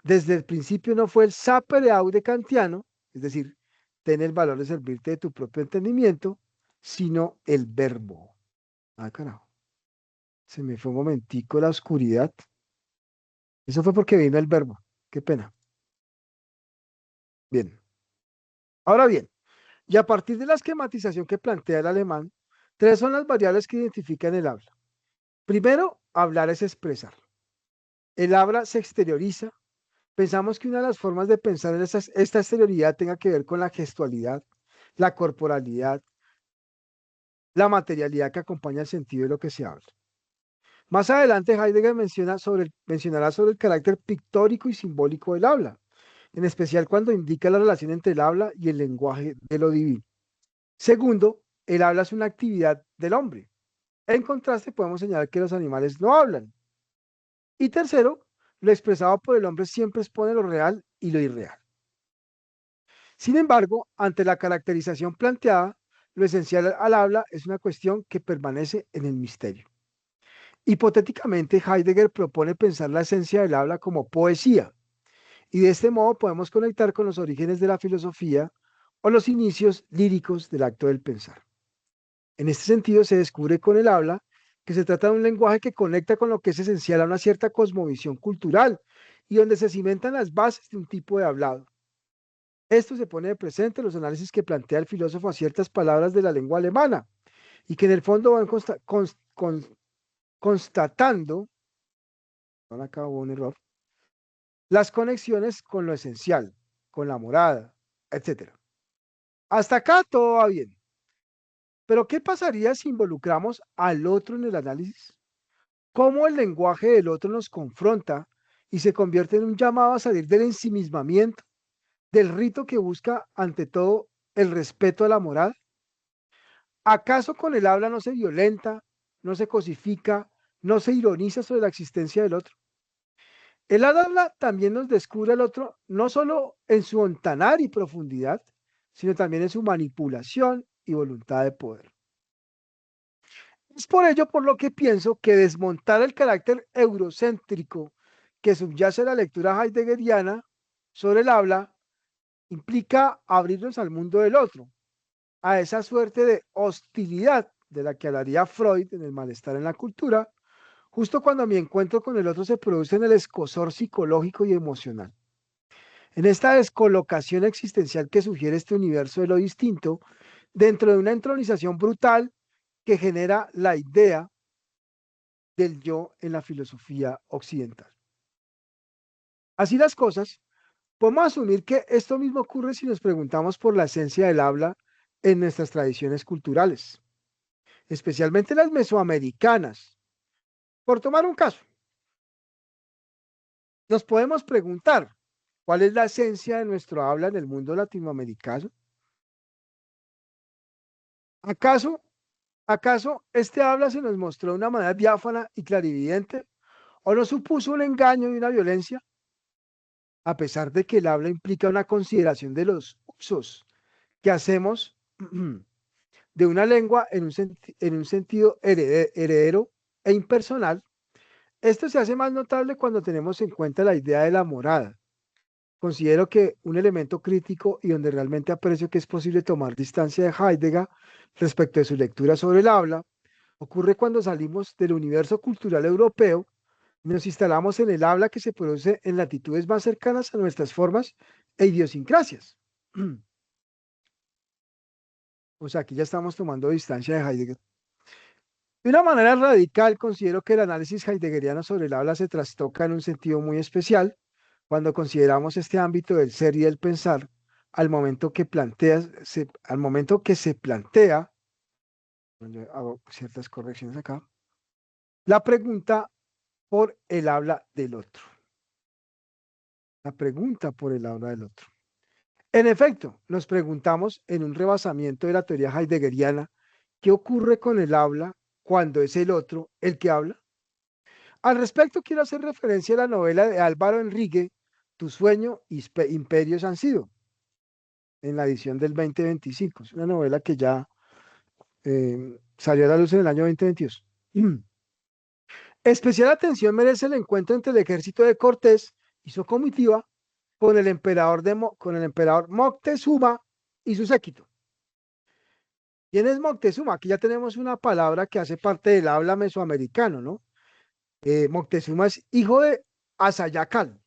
Desde el principio no fue el sapere aude kantiano, es decir, ten el valor de servirte de tu propio entendimiento, sino el verbo. Ah, carajo. Se me fue un momentico la oscuridad. Eso fue porque vino el verbo. Qué pena. Bien. Ahora bien, y a partir de la esquematización que plantea el alemán, tres son las variables que identifican el habla. Primero, hablar es expresar. El habla se exterioriza. Pensamos que una de las formas de pensar en esta exterioridad tenga que ver con la gestualidad, la corporalidad, la materialidad que acompaña el sentido de lo que se habla. Más adelante, Heidegger mencionará sobre el carácter pictórico y simbólico del habla, en especial cuando indica la relación entre el habla y el lenguaje de lo divino. Segundo, el habla es una actividad del hombre. En contraste, podemos señalar que los animales no hablan. Y tercero, lo expresado por el hombre siempre expone lo real y lo irreal. Sin embargo, ante la caracterización planteada, lo esencial al habla es una cuestión que permanece en el misterio. Hipotéticamente, Heidegger propone pensar la esencia del habla como poesía, y de este modo podemos conectar con los orígenes de la filosofía o los inicios líricos del acto del pensar. En este sentido, se descubre con el habla que se trata de un lenguaje que conecta con lo que es esencial a una cierta cosmovisión cultural y donde se cimentan las bases de un tipo de hablado. Esto se pone de presente en los análisis que plantea el filósofo a ciertas palabras de la lengua alemana y que en el fondo van constatando, no acabo un error, las conexiones con lo esencial, con la morada, etcétera. Hasta acá todo va bien. Pero ¿qué pasaría si involucramos al otro en el análisis? cómo el lenguaje del otro nos confronta y se convierte en un llamado a salir del ensimismamiento, del rito que busca ante todo el respeto a la moral. ¿Acaso con el habla no se violenta, no se cosifica, no se ironiza sobre la existencia del otro? El habla también nos descubre al otro no solo en su ontanar y profundidad, sino también en su manipulación y voluntad de poder. Es por ello por lo que pienso que desmontar el carácter eurocéntrico que subyace a la lectura heideggeriana sobre el habla implica abrirnos al mundo del otro, a esa suerte de hostilidad de la que hablaría Freud en el malestar en la cultura, justo cuando mi encuentro con el otro se produce en el escozor psicológico y emocional. En esta descolocación existencial que sugiere este universo de lo distinto, dentro de una entronización brutal que genera la idea del yo en la filosofía occidental. Así las cosas, podemos asumir que esto mismo ocurre si nos preguntamos por la esencia del habla en nuestras tradiciones culturales, especialmente las mesoamericanas. Por tomar un caso, nos podemos preguntar cuál es la esencia de nuestro habla en el mundo latinoamericano. ¿Acaso, acaso este habla se nos mostró de una manera diáfana y clarividente o nos supuso un engaño y una violencia? A pesar de que el habla implica una consideración de los usos que hacemos de una lengua en un sentido heredero e impersonal, esto se hace más notable cuando tenemos en cuenta la idea de la morada. Considero que un elemento crítico y donde realmente aprecio que es posible tomar distancia de Heidegger respecto de su lectura sobre el habla, ocurre cuando salimos del universo cultural europeo y nos instalamos en el habla que se produce en latitudes más cercanas a nuestras formas e idiosincrasias. O sea, aquí ya estamos tomando distancia de Heidegger. De una manera radical, considero que el análisis heideggeriano sobre el habla se trastoca en un sentido muy especial cuando consideramos este ámbito del ser y del pensar al momento que se plantea, yo hago ciertas correcciones acá, la pregunta por el habla del otro. La pregunta por el habla del otro. En efecto, nos preguntamos en un rebasamiento de la teoría heideggeriana, ¿qué ocurre con el habla cuando es el otro el que habla? Al respecto, quiero hacer referencia a la novela de Álvaro Enrique, Tu sueño y imperios han sido, en la edición del 2025. Es una novela que ya salió a la luz en el año 2022. Especial atención merece el encuentro entre el ejército de Cortés y su comitiva con el emperador Moctezuma y su séquito. ¿Quién es Moctezuma? Aquí ya tenemos una palabra que hace parte del habla mesoamericano, ¿no? Moctezuma es hijo de Azayacal,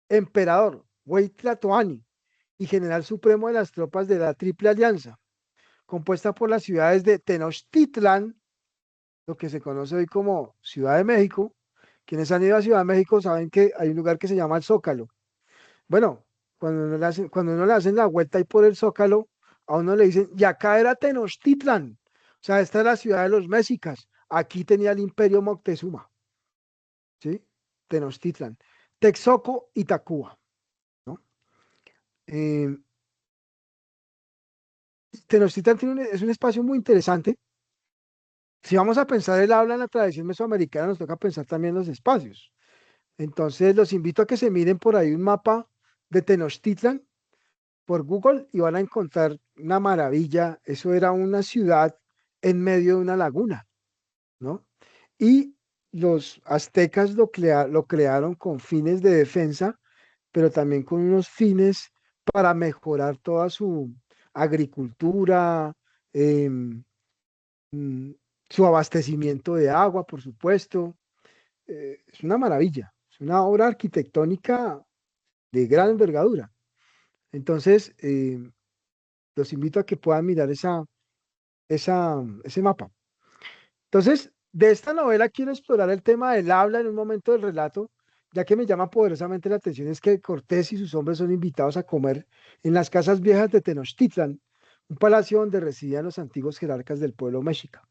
emperador, Huaytlatoani y general supremo de las tropas de la Triple Alianza, compuesta por las ciudades de Tenochtitlan, lo que se conoce hoy como Ciudad de México. Quienes han ido a Ciudad de México saben que hay un lugar que se llama el Zócalo. Bueno, cuando uno le hacen la vuelta ahí por el Zócalo, a uno le dicen, y acá era Tenochtitlan, o sea, esta es la ciudad de los mexicas, aquí tenía el imperio Moctezuma, ¿sí? Tenochtitlan, Texcoco y Tacuba, ¿no? Eh, Tenochtitlan es un espacio muy interesante. Si vamos a pensar el habla en la tradición mesoamericana, nos toca pensar también los espacios. Entonces, los invito a que se miren por ahí un mapa de Tenochtitlan por Google y van a encontrar una maravilla. Eso era una ciudad en medio de una laguna, ¿no? Y los aztecas lo crearon con fines de defensa, pero también con unos fines para mejorar toda su agricultura, em, mm, su abastecimiento de agua, por supuesto. Es una maravilla, es una obra arquitectónica de gran envergadura. Entonces, los invito a que puedan mirar ese mapa. Entonces, de esta novela quiero explorar el tema del habla en un momento del relato, ya que me llama poderosamente la atención es que Cortés y sus hombres son invitados a comer en las casas viejas de Tenochtitlan, un palacio donde residían los antiguos jerarcas del pueblo mexica.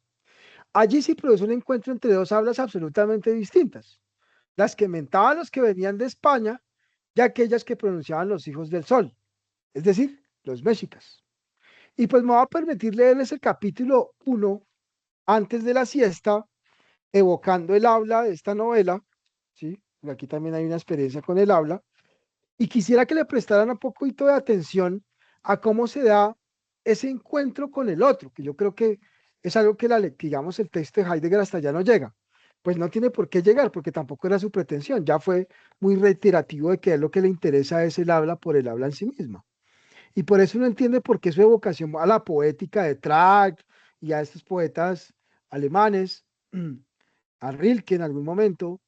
Allí se produce un encuentro entre dos hablas absolutamente distintas, las que mentaban los que venían de España y aquellas que pronunciaban los hijos del sol, es decir, los mexicas. Y pues me va a permitir leerles el capítulo 1 antes de la siesta, evocando el habla de esta novela, ¿sí? Aquí también hay una experiencia con el habla, y quisiera que le prestaran un poquito de atención a cómo se da ese encuentro con el otro, que yo creo que es algo que digamos, el texto de Heidegger hasta allá no llega. Pues no tiene por qué llegar, porque tampoco era su pretensión, ya fue muy reiterativo de que a él lo que le interesa es el habla por el habla en sí misma. Y por eso uno entiende por qué su evocación a la poética de Tract y a estos poetas alemanes, a Rilke en algún momento,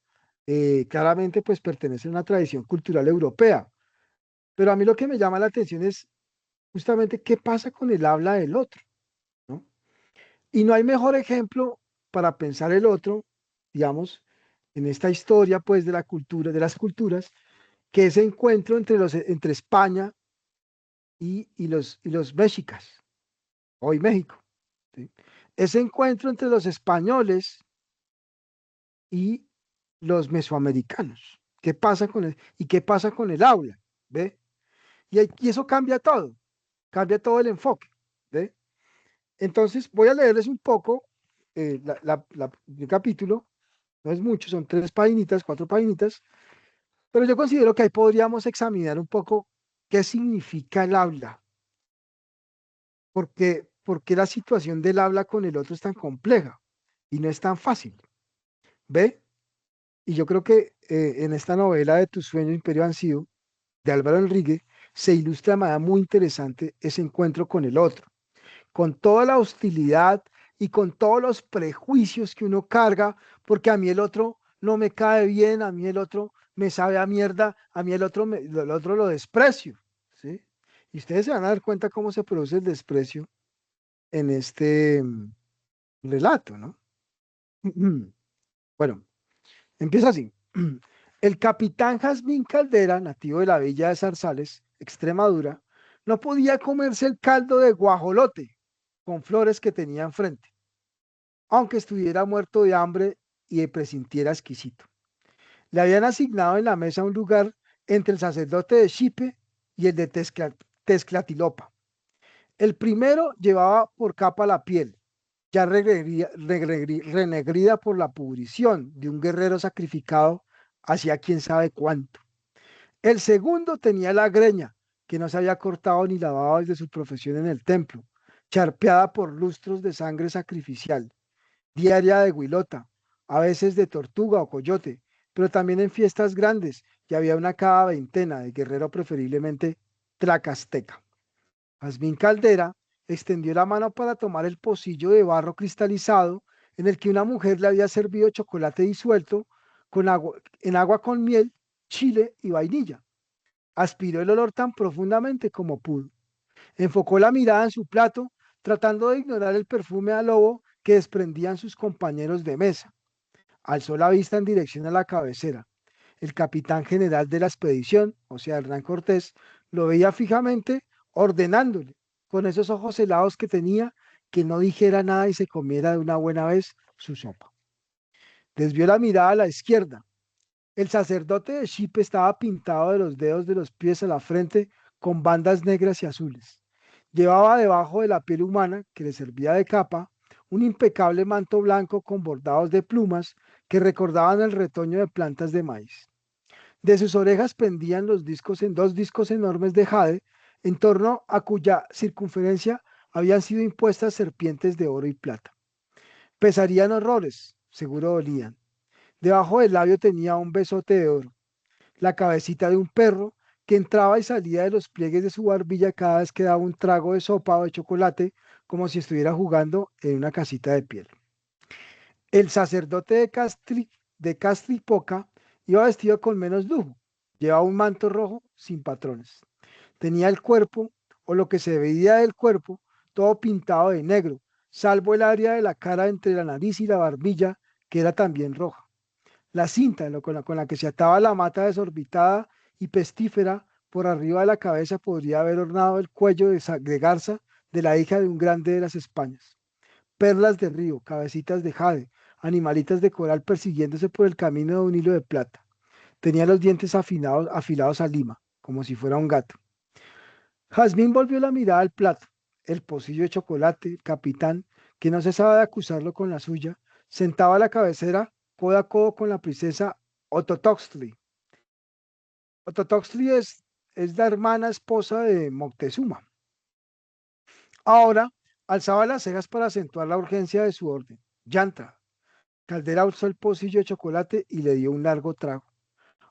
claramente pues pertenece a una tradición cultural europea. Pero a mí lo que me llama la atención es justamente qué pasa con el habla del otro, ¿no? Y no hay mejor ejemplo para pensar el otro, digamos, en esta historia pues de la cultura, de las culturas, que ese encuentro entre España y los mexicas, hoy México, ¿sí? Ese encuentro entre los españoles y los mesoamericanos. ¿Qué pasa con y qué pasa con el habla? ¿Ve? Y eso cambia todo el enfoque. ¿Ve? Entonces voy a leerles un poco el capítulo, no es mucho, son 3 paginitas, 4 paginitas, pero yo considero que ahí podríamos examinar un poco qué significa el habla, porque la situación del habla con el otro es tan compleja y no es tan fácil. ¿Ve? Y yo creo que en esta novela de Tus sueños, Imperio han sido, de Álvaro Enrique, se ilustra de manera muy interesante ese encuentro con el otro, con toda la hostilidad y con todos los prejuicios que uno carga, porque a mí el otro no me cae bien, a mí el otro me sabe a mierda, a mí el otro lo desprecio, ¿sí? Y ustedes se van a dar cuenta cómo se produce el desprecio en este relato, ¿no? Bueno, empieza así. El capitán Jazmín Caldera, nativo de la villa de Zarzales, Extremadura, no podía comerse el caldo de guajolote con flores que tenía enfrente, aunque estuviera muerto de hambre y presintiera exquisito. Le habían asignado en la mesa un lugar entre el sacerdote de Xipe y el de Tezclatilopa. El primero llevaba por capa la piel, ya renegrida por la pudrición de un guerrero sacrificado hacía quién sabe cuánto. El segundo tenía la greña, que no se había cortado ni lavado desde su profesión en el templo, charpeada por lustros de sangre sacrificial, diaria de huilota, a veces de tortuga o coyote, pero también en fiestas grandes, y había una cada veintena de guerrero preferiblemente tlacasteca. Jazmín Caldera extendió la mano para tomar el pocillo de barro cristalizado en el que una mujer le había servido chocolate disuelto en agua con miel, chile y vainilla. Aspiró el olor tan profundamente como pudo. Enfocó la mirada en su plato, tratando de ignorar el perfume a lobo que desprendían sus compañeros de mesa. Alzó la vista en dirección a la cabecera. El capitán general de la expedición, o sea, Hernán Cortés, lo veía fijamente, ordenándole, con esos ojos helados que tenía, que no dijera nada y se comiera de una buena vez su sopa. Desvió la mirada a la izquierda. El sacerdote de Xipe estaba pintado de los dedos de los pies a la frente con bandas negras y azules. Llevaba debajo de la piel humana, que le servía de capa, un impecable manto blanco con bordados de plumas que recordaban el retoño de plantas de maíz. De sus orejas pendían los discos en 2 discos enormes de jade, en torno a cuya circunferencia habían sido impuestas serpientes de oro y plata. Pesarían horrores, seguro dolían. Debajo del labio tenía un besote de oro, la cabecita de un perro que entraba y salía de los pliegues de su barbilla cada vez que daba un trago de sopa o de chocolate, como si estuviera jugando en una casita de piel. El sacerdote de Castripoca iba vestido con menos lujo. Llevaba un manto rojo sin patrones. Tenía el cuerpo, o lo que se veía del cuerpo, todo pintado de negro, salvo el área de la cara entre la nariz y la barbilla, que era también roja. La cinta con la que se ataba la mata desorbitada y pestífera por arriba de la cabeza podría haber ornado el cuello de garza de la hija de un grande de las Españas. perlas de río, cabecitas de jade, animalitas de coral persiguiéndose por el camino de un hilo de plata. Tenía los dientes afilados a lima, como si fuera un gato. Jazmín volvió la mirada al plato. El pocillo de chocolate, el capitán, que no cesaba de acusarlo con la suya, sentaba a la cabecera, codo a codo con la princesa Ototoxtli. Ototoxtli es la hermana esposa de Moctezuma. Ahora alzaba las cejas para acentuar la urgencia de su orden. Llanta. Caldera alzó el pocillo de chocolate y le dio un largo trago.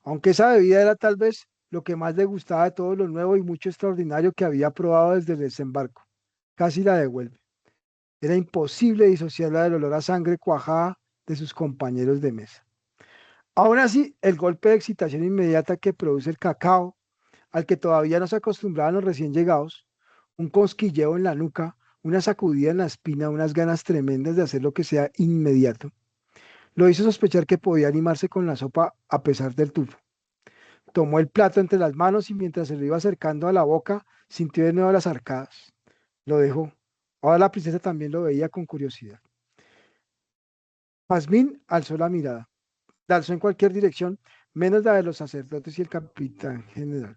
Aunque esa bebida era tal vez lo que más le gustaba de todo lo nuevo y mucho extraordinario que había probado desde el desembarco. Casi la devuelve. Era imposible disociarla del olor a sangre cuajada de sus compañeros de mesa. Aún así, el golpe de excitación inmediata que produce el cacao, al que todavía no se acostumbraban los recién llegados, un cosquilleo en la nuca, una sacudida en la espina, unas ganas tremendas de hacer lo que sea inmediato, lo hizo sospechar que podía animarse con la sopa a pesar del tufo. Tomó el plato entre las manos y mientras se lo iba acercando a la boca, sintió de nuevo las arcadas. Lo dejó. Ahora la princesa también lo veía con curiosidad. Jazmín alzó la mirada. La alzó en cualquier dirección, menos la de los sacerdotes y el capitán general.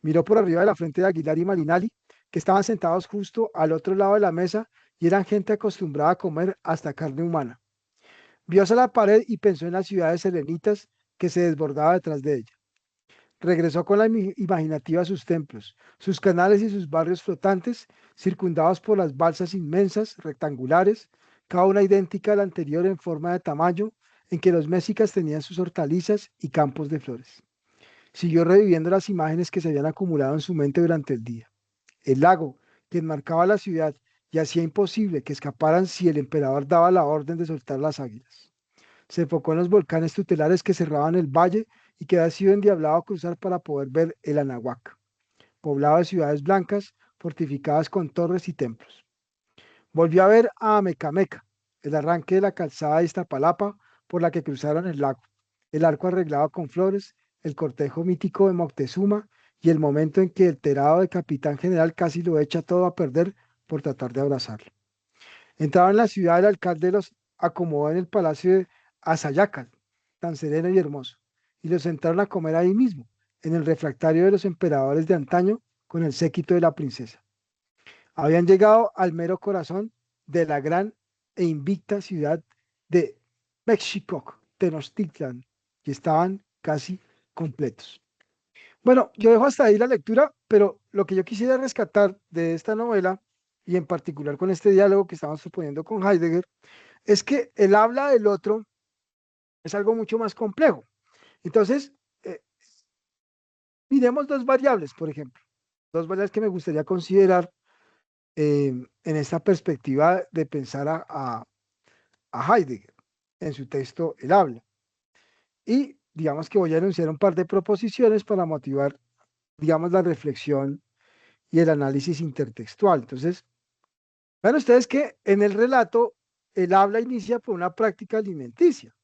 Miró por arriba de la frente de Aguilar y Marinali, que estaban sentados justo al otro lado de la mesa y eran gente acostumbrada a comer hasta carne humana. Vio hacia la pared y pensó en las ciudades selenitas que se desbordaba detrás de ella. Regresó con la imaginativa a sus templos, sus canales y sus barrios flotantes, circundados por las balsas inmensas, rectangulares, cada una idéntica a la anterior en forma de tamaño, en que los mexicas tenían sus hortalizas y campos de flores. Siguió reviviendo las imágenes que se habían acumulado en su mente durante el día. El lago, que enmarcaba la ciudad y hacía imposible que escaparan si el emperador daba la orden de soltar las águilas. Se enfocó en los volcanes tutelares que cerraban el valle y que había sido endiablado cruzar para poder ver el Anahuac, poblado de ciudades blancas, fortificadas con torres y templos. Volvió a ver a Amecameca, el arranque de la calzada de Iztapalapa por la que cruzaron el lago, el arco arreglado con flores, el cortejo mítico de Moctezuma y el momento en que el terado de capitán general casi lo echa todo a perder por tratar de abrazarlo. Entraba en la ciudad, el alcalde los acomodó en el palacio de Azayacal, tan sereno y hermoso, y los sentaron a comer ahí mismo, en el refractario de los emperadores de antaño, con el séquito de la princesa. Habían llegado al mero corazón de la gran e invicta ciudad de México, Tenochtitlan, y estaban casi completos. Bueno, yo dejo hasta ahí la lectura, pero lo que yo quisiera rescatar de esta novela, y en particular con este diálogo que estamos suponiendo con Heidegger, es que el habla del otro es algo mucho más complejo. Entonces, eh, miremos dos variables, por ejemplo, dos variables que me gustaría considerar en esta perspectiva de pensar a Heidegger en su texto El habla. Y digamos que voy a enunciar un par de proposiciones para motivar, digamos, la reflexión y el análisis intertextual. Entonces, vean ustedes que en el relato el habla inicia por una práctica alimenticia.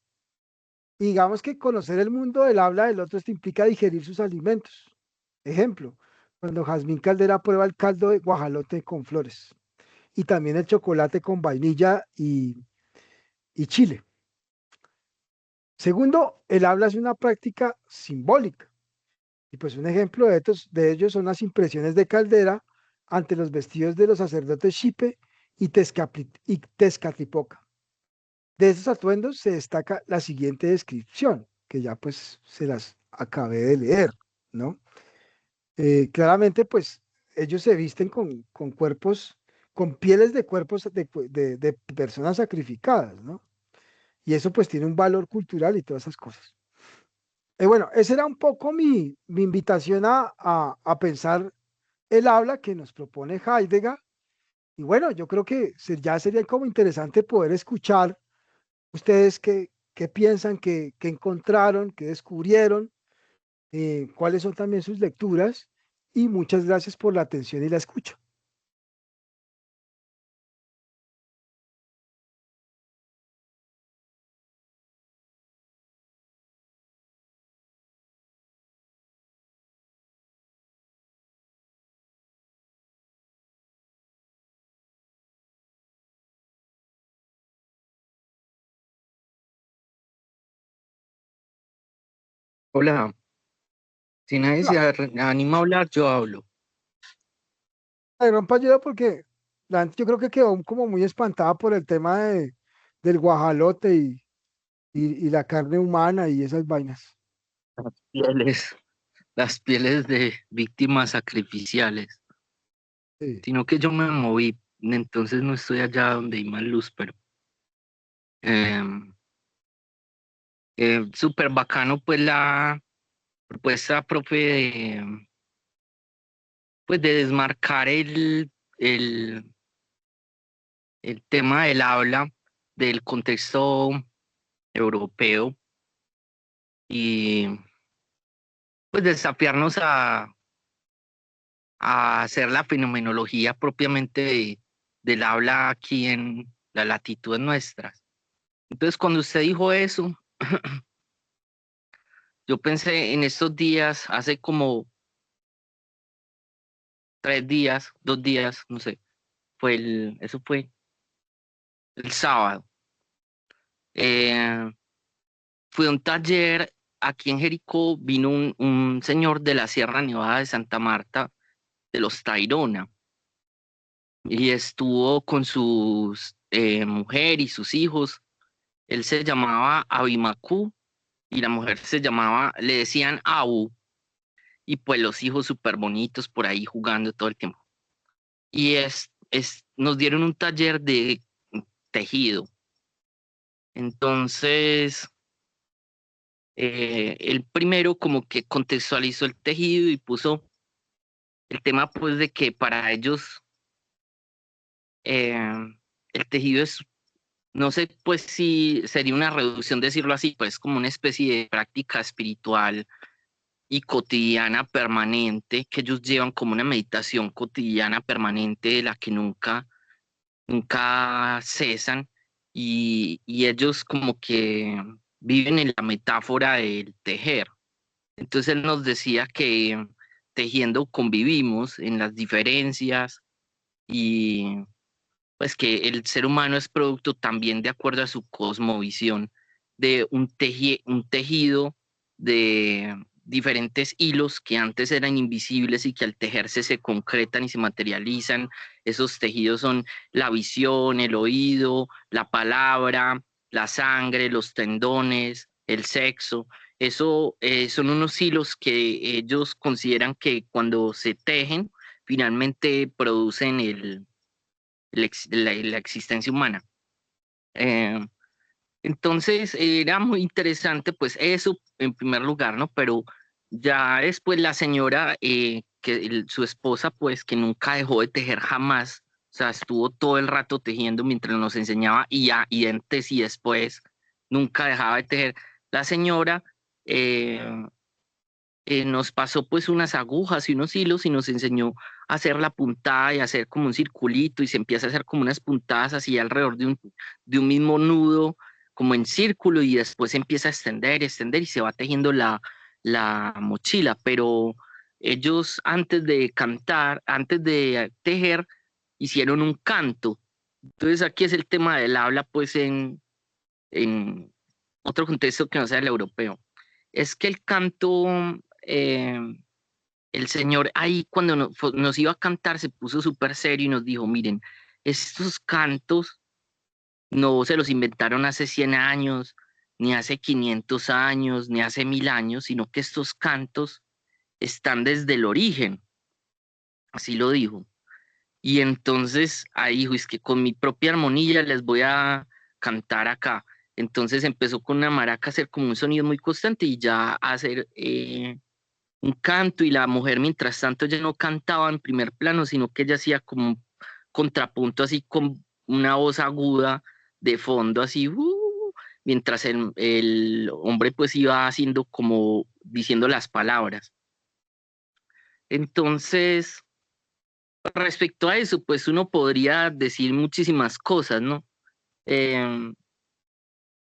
Y digamos que conocer el mundo del habla del otro esto implica digerir sus alimentos. Ejemplo, cuando Jazmín Caldera prueba el caldo de guajalote con flores y también el chocolate con vainilla y chile. Segundo, el habla es una práctica simbólica. Y pues un ejemplo de ellos son las impresiones de Caldera ante los vestidos de los sacerdotes Xipe y Tezcatlipoca. De esos atuendos se destaca la siguiente descripción, que ya pues se las acabé de leer, ¿no? Claramente pues ellos se visten con cuerpos, con pieles de cuerpos de personas sacrificadas, ¿no? Y eso pues tiene un valor cultural y todas esas cosas. Bueno, esa era un poco mi invitación a pensar el habla que nos propone Heidegger. Y bueno, yo creo que ya sería como interesante poder escuchar ustedes qué piensan, qué encontraron, qué descubrieron, cuáles son también sus lecturas. Y muchas gracias por la atención y la escucha. Hola, si nadie La, anima a hablar, yo hablo. la gran ayuda porque la gente yo creo que quedó como muy espantada por el tema del guajalote y la carne humana y esas vainas. Las pieles, las pieles de víctimas sacrificiales. Sí. Sino que yo me moví, entonces no estoy allá donde hay más luz, pero em, súper bacano pues la propuesta, profe, pues de desmarcar el, el tema del habla del contexto europeo y pues desafiarnos a hacer la fenomenología propiamente del habla aquí en las latitudes nuestras. Entonces, cuando usted dijo eso, yo pensé en estos días, hace como 3 días, 2 días, no sé, eso fue el sábado. Eh, Fue un taller aquí en Jericó, vino un señor de la Sierra Nevada de Santa Marta, de los Tairona, y estuvo con sus mujer y sus hijos. Él se llamaba Abimacu y la mujer se llamaba, le decían Abu, y pues los hijos súper bonitos por ahí jugando todo el tiempo. Y nos dieron un taller de tejido. Entonces, el primero como que contextualizó el tejido y puso el tema pues de que para ellos eh, el tejido es, no sé pues si sería una reducción decirlo así, pues como una especie de práctica espiritual y cotidiana permanente, que ellos llevan como una meditación cotidiana permanente de la que nunca cesan y ellos como que viven en la metáfora del tejer. Entonces él nos decía que tejiendo convivimos en las diferencias y pues que el ser humano es producto también de acuerdo a su cosmovisión de un tejido de diferentes hilos que antes eran invisibles y que al tejerse se concretan y se materializan. Esos tejidos son la visión, el oído, la palabra, la sangre, los tendones, el sexo. Eso son unos hilos que ellos consideran que cuando se tejen, finalmente producen la existencia humana. Eh, entonces era muy interesante, pues eso en primer lugar, ¿no? Pero ya después la señora, su esposa, pues que nunca dejó de tejer jamás, o sea, estuvo todo el rato tejiendo mientras nos enseñaba y ya, y antes y después, nunca dejaba de tejer. La señora eh, nos pasó pues unas agujas y unos hilos y nos enseñó a hacer la puntada y hacer como un circulito y se empieza a hacer como unas puntadas así alrededor de un mismo nudo, como en círculo y después se empieza a extender y se va tejiendo la mochila. Pero ellos antes de cantar, antes de tejer, hicieron un canto. Entonces aquí es el tema del habla pues en otro contexto que no sea el europeo. Es que el canto, eh, el señor ahí cuando nos iba a cantar se puso súper serio y nos dijo, miren, estos cantos no se los inventaron hace 100 años, ni hace 500 años, ni hace 1000 años, sino que estos cantos están desde el origen, así lo dijo. Y entonces ahí dijo, es que con mi propia armonía les voy a cantar acá. Entonces empezó con una maraca a hacer como un sonido muy constante y ya a hacer un canto y la mujer mientras tanto ya no cantaba en primer plano, sino que ella hacía como un contrapunto así con una voz aguda de fondo así, mientras el hombre pues iba haciendo como diciendo las palabras. Entonces, respecto a eso, pues uno podría decir muchísimas cosas, ¿no? Em,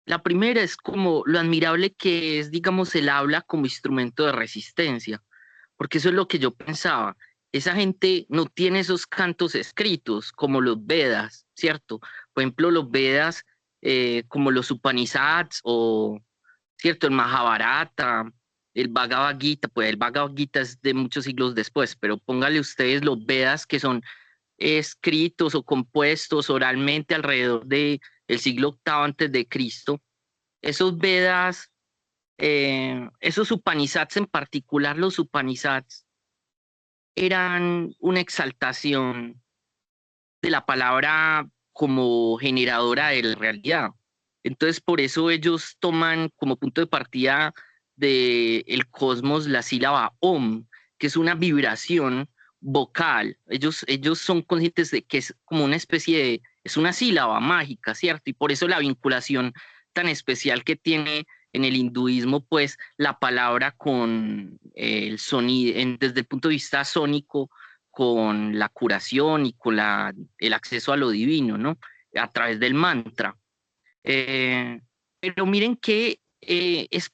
la primera es como lo admirable que es, digamos, el habla como instrumento de resistencia, porque eso es lo que yo pensaba. Esa gente no tiene esos cantos escritos como los Vedas, ¿cierto? Por ejemplo, los Vedas, como los Upanishads o, ¿cierto? El Mahabharata. el Bhagavad Gita, pues el Bhagavad Gita es de muchos siglos después, pero póngale ustedes los Vedas que son escritos o compuestos oralmente alrededor de el siglo octavo antes de Cristo. Esos Vedas, esos Upanishads en particular, los Upanishads, eran una exaltación de la palabra como generadora de la realidad. Entonces, por eso ellos toman como punto de partida del el cosmos la sílaba Om, que es una vibración vocal. Ellos son conscientes de que es como una especie de, es una sílaba mágica, ¿cierto? Y por eso la vinculación tan especial que tiene en el hinduismo, pues la palabra con el sonido, desde el punto de vista sónico, con la curación y con el acceso a lo divino, ¿no? A través del mantra. Eh, pero miren que es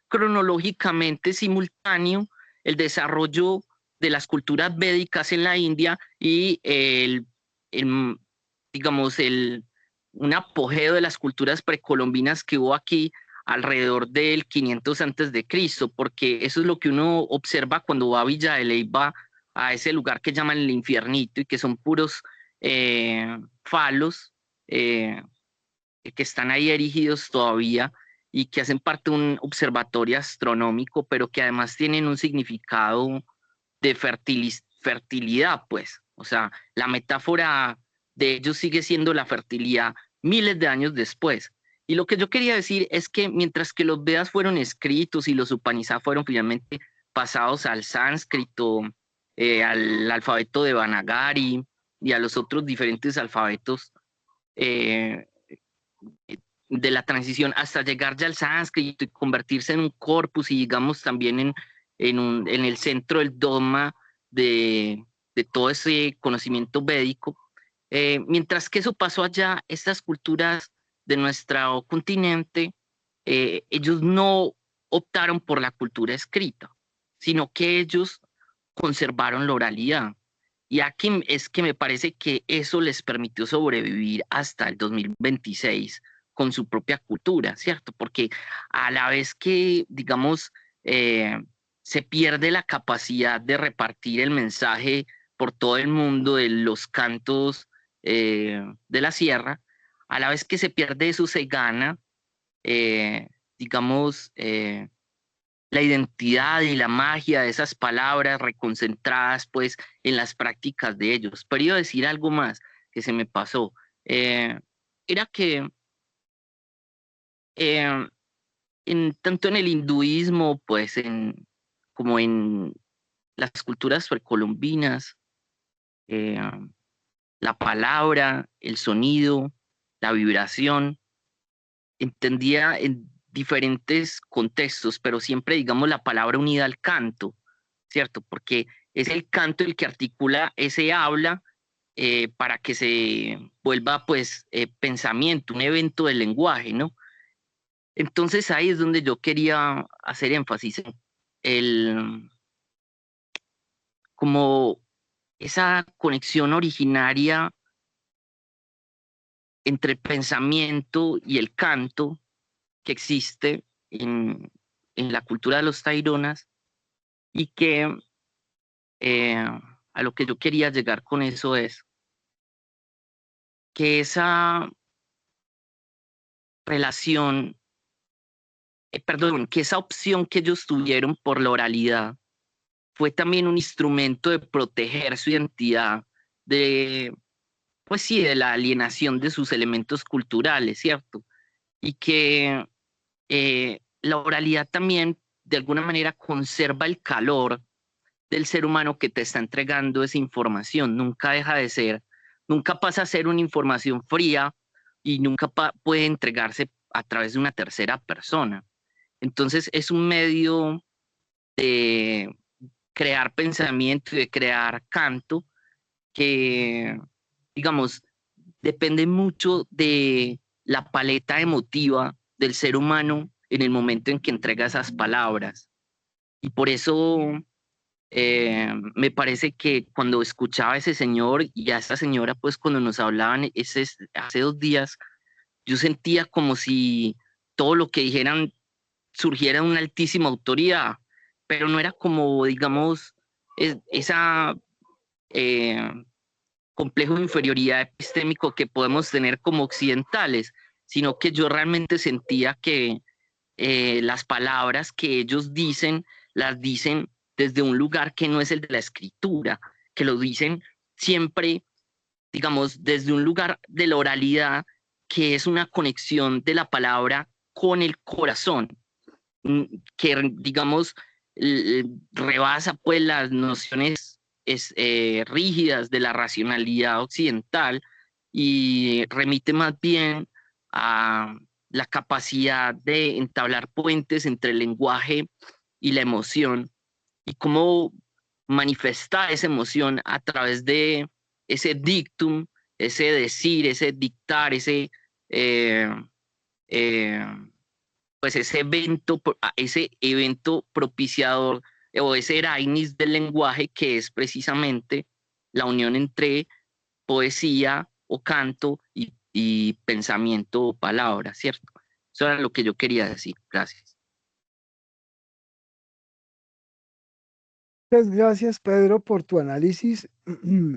cronológicamente simultáneo el desarrollo de las culturas védicas en la India y el, digamos, un apogeo de las culturas precolombinas que hubo aquí alrededor del 500 antes de Cristo, porque eso es lo que uno observa cuando va a Villa de Leyva, a ese lugar que llaman el infiernito y que son puros falos, eh, que están ahí erigidos todavía y que hacen parte de un observatorio astronómico, pero que además tienen un significado de fertilidad, pues. O sea, la metáfora de ellos sigue siendo la fertilidad miles de años después. Y lo que yo quería decir es que mientras que los Vedas fueron escritos y los Upanishads fueron finalmente pasados al sánscrito, al alfabeto de Vanagari y a los otros diferentes alfabetos, eh, de la transición hasta llegar ya al sánscrito y convertirse en un corpus y digamos también en el centro del dogma de todo ese conocimiento védico. Mientras que eso pasó allá, estas culturas de nuestro continente, ellos no optaron por la cultura escrita, sino que ellos conservaron la oralidad. Y aquí es que me parece que eso les permitió sobrevivir hasta el 2026 con su propia cultura, ¿cierto? Porque a la vez que, digamos, eh, se pierde la capacidad de repartir el mensaje por todo el mundo de los cantos de la sierra, a la vez que se pierde eso, se gana, eh, digamos, la identidad y la magia de esas palabras reconcentradas pues en las prácticas de ellos. Pero iba a decir algo más que se me pasó. Eh, Era que eh, tanto en el hinduismo pues como en las culturas precolombinas, eh, la palabra, el sonido, la vibración, entendía en diferentes contextos, pero siempre digamos la palabra unida al canto, ¿cierto? Porque es el canto el que articula ese habla para que se vuelva pues pensamiento, un evento del lenguaje, ¿no? Entonces ahí es donde yo quería hacer énfasis en el, como esa conexión originaria entre el pensamiento y el canto que existe en la cultura de los taironas y que a lo que yo quería llegar con eso es que esa relación, perdón, que esa opción que ellos tuvieron por la oralidad fue también un instrumento de proteger su identidad de, pues sí, de la alienación de sus elementos culturales, ¿cierto? Y que la oralidad también de alguna manera conserva el calor del ser humano que te está entregando esa información, nunca deja de ser, nunca pasa a ser una información fría y nunca puede entregarse a través de una tercera persona. Entonces es un medio de crear pensamiento y de crear canto que, digamos, depende mucho de la paleta emotiva del ser humano en el momento en que entrega esas palabras. Y por eso me parece que cuando escuchaba a ese señor y a esa señora, pues cuando nos hablaban hace 2 días, yo sentía como si todo lo que dijeran surgiera una altísima autoridad, pero no era como, digamos, esa eh, complejo de inferioridad epistémico que podemos tener como occidentales, sino que yo realmente sentía que las palabras que ellos dicen, las dicen desde un lugar que no es el de la escritura, que lo dicen siempre, digamos, desde un lugar de la oralidad, que es una conexión de la palabra con el corazón, que, digamos, rebasa pues las nociones rígidas de la racionalidad occidental y remite más bien a la capacidad de entablar puentes entre el lenguaje y la emoción y cómo manifestar esa emoción a través de ese dictum, ese decir, ese dictar, eh, eh, pues ese evento propiciador o ese erainis del lenguaje que es precisamente la unión entre poesía o canto y pensamiento o palabra, ¿cierto? Eso era lo que yo quería decir. Gracias. Muchas gracias, Pedro, por tu análisis.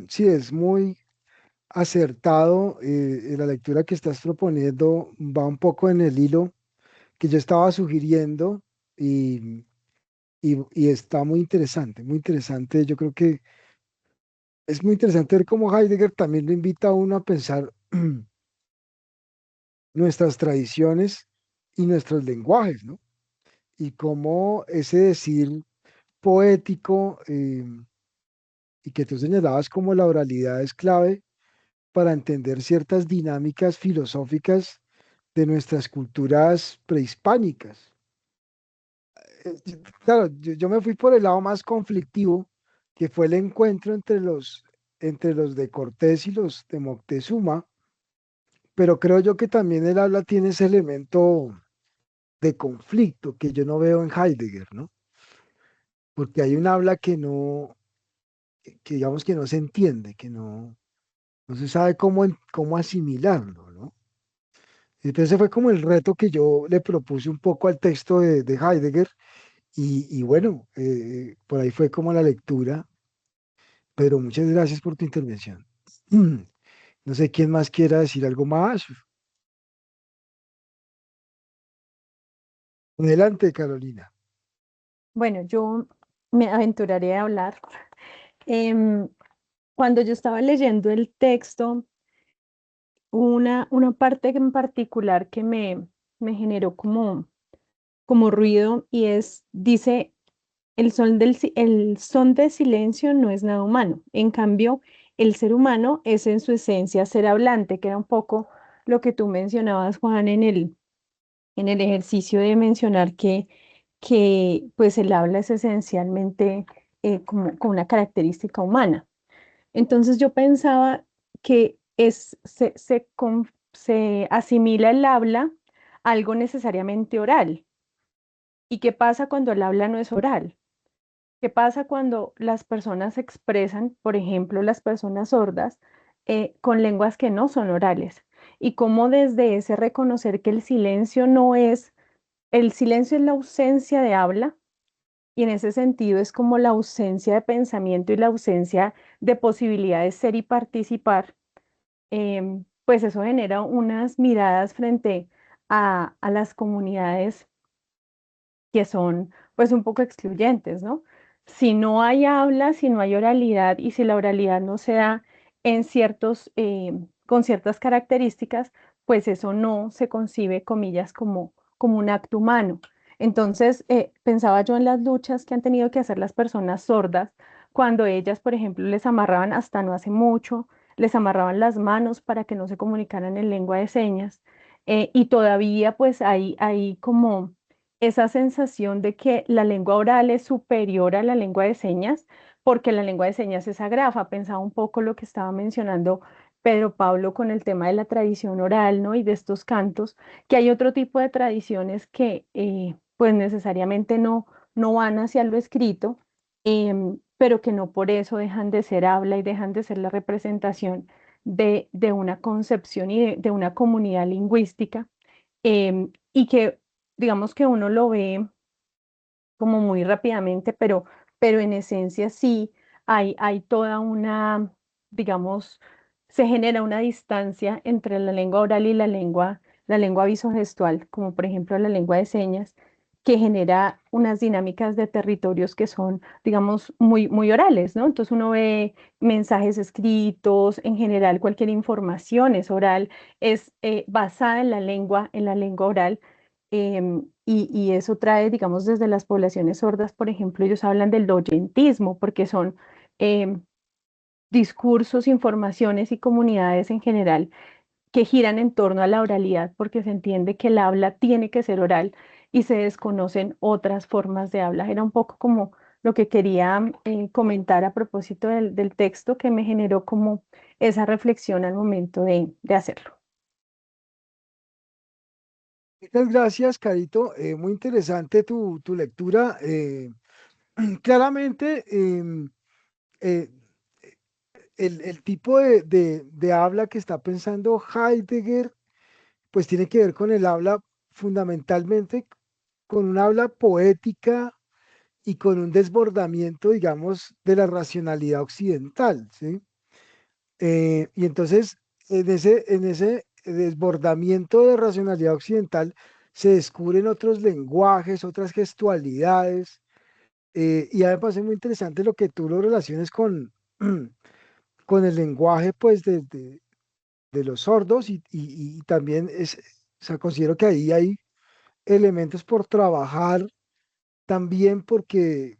Sí, es muy acertado. La lectura que estás proponiendo va un poco en el hilo que yo estaba sugiriendo y, y está muy interesante, muy interesante. Yo creo que es muy interesante ver cómo Heidegger también lo invita a uno a pensar nuestras tradiciones y nuestros lenguajes, ¿no? Y cómo ese decir poético y que tú señalabas como la oralidad es clave para entender ciertas dinámicas filosóficas de nuestras culturas prehispánicas. Claro, yo me fui por el lado más conflictivo, que fue el encuentro entre los de Cortés y los de Moctezuma, pero creo yo que también el habla tiene ese elemento de conflicto que yo no veo en Heidegger, ¿no? Porque hay un habla que digamos que no se entiende, que no se sabe cómo asimilarlo, ¿no? Entonces ese fue como el reto que yo le propuse un poco al texto de Heidegger y bueno, por ahí fue como la lectura. Pedro, muchas gracias por tu intervención. No sé quién más quiera decir algo más. Adelante, Carolina. Bueno, yo me aventuraré a hablar. Em, Cuando yo estaba leyendo el texto, una parte en particular que me generó como ruido y dice, el son de silencio no es nada humano. En cambio, el ser humano es en su esencia ser hablante, que era un poco lo que tú mencionabas, Juan, en el ejercicio de mencionar que pues el habla es esencialmente como una característica humana. Entonces yo pensaba que se asimila el habla a algo necesariamente oral. ¿Y qué pasa cuando el habla no es oral? ¿Qué pasa cuando las personas se expresan, por ejemplo, las personas sordas, con lenguas que no son orales? Y cómo desde ese reconocer que el silencio es la ausencia de habla, y en ese sentido es como la ausencia de pensamiento y la ausencia de posibilidad de ser y participar, pues eso genera unas miradas frente a las comunidades que son pues un poco excluyentes, ¿no? Si no hay habla, si no hay oralidad y si la oralidad no se da con ciertas características, pues eso no se concibe, comillas, como un acto humano. Entonces, pensaba yo en las luchas que han tenido que hacer las personas sordas cuando ellas, por ejemplo, les amarraban hasta no hace mucho, les amarraban las manos para que no se comunicaran en lengua de señas. Y todavía pues hay como esa sensación de que la lengua oral es superior a la lengua de señas, porque la lengua de señas es agrafa. Pensaba un poco lo que estaba mencionando Pedro Pablo con el tema de la tradición oral, ¿no? Y de estos cantos, que hay otro tipo de tradiciones que pues necesariamente no van hacia lo escrito, pero que no por eso dejan de ser habla y dejan de ser la representación de una concepción y de una comunidad lingüística, y que digamos que uno lo ve como muy rápidamente, pero en esencia sí hay toda una, digamos, se genera una distancia entre la lengua oral y la lengua visogestual, como por ejemplo la lengua de señas, que genera unas dinámicas de territorios que son, digamos, muy orales, ¿no? Entonces uno ve mensajes escritos, en general cualquier información es oral, es basada en la lengua oral. Y eso trae, digamos, desde las poblaciones sordas, por ejemplo, ellos hablan del oyentismo, porque son em, discursos, informaciones y comunidades en general que giran en torno a la oralidad, porque se entiende que el habla tiene que ser oral y se desconocen otras formas de habla. Era un poco como lo que quería comentar a propósito del texto que me generó como esa reflexión al momento de hacerlo. Muchas gracias, Carito. Muy interesante tu lectura. Claramente, eh, el tipo de habla que está pensando Heidegger, pues tiene que ver con el habla fundamentalmente, con un habla poética y con un desbordamiento, digamos, de la racionalidad occidental, ¿sí? Y entonces, en ese desbordamiento de racionalidad occidental, se descubren otros lenguajes, otras gestualidades, y a mí me parece muy interesante lo que tú lo relaciones con, con el lenguaje, pues, de los sordos, y también o sea, considero que ahí hay elementos por trabajar también porque,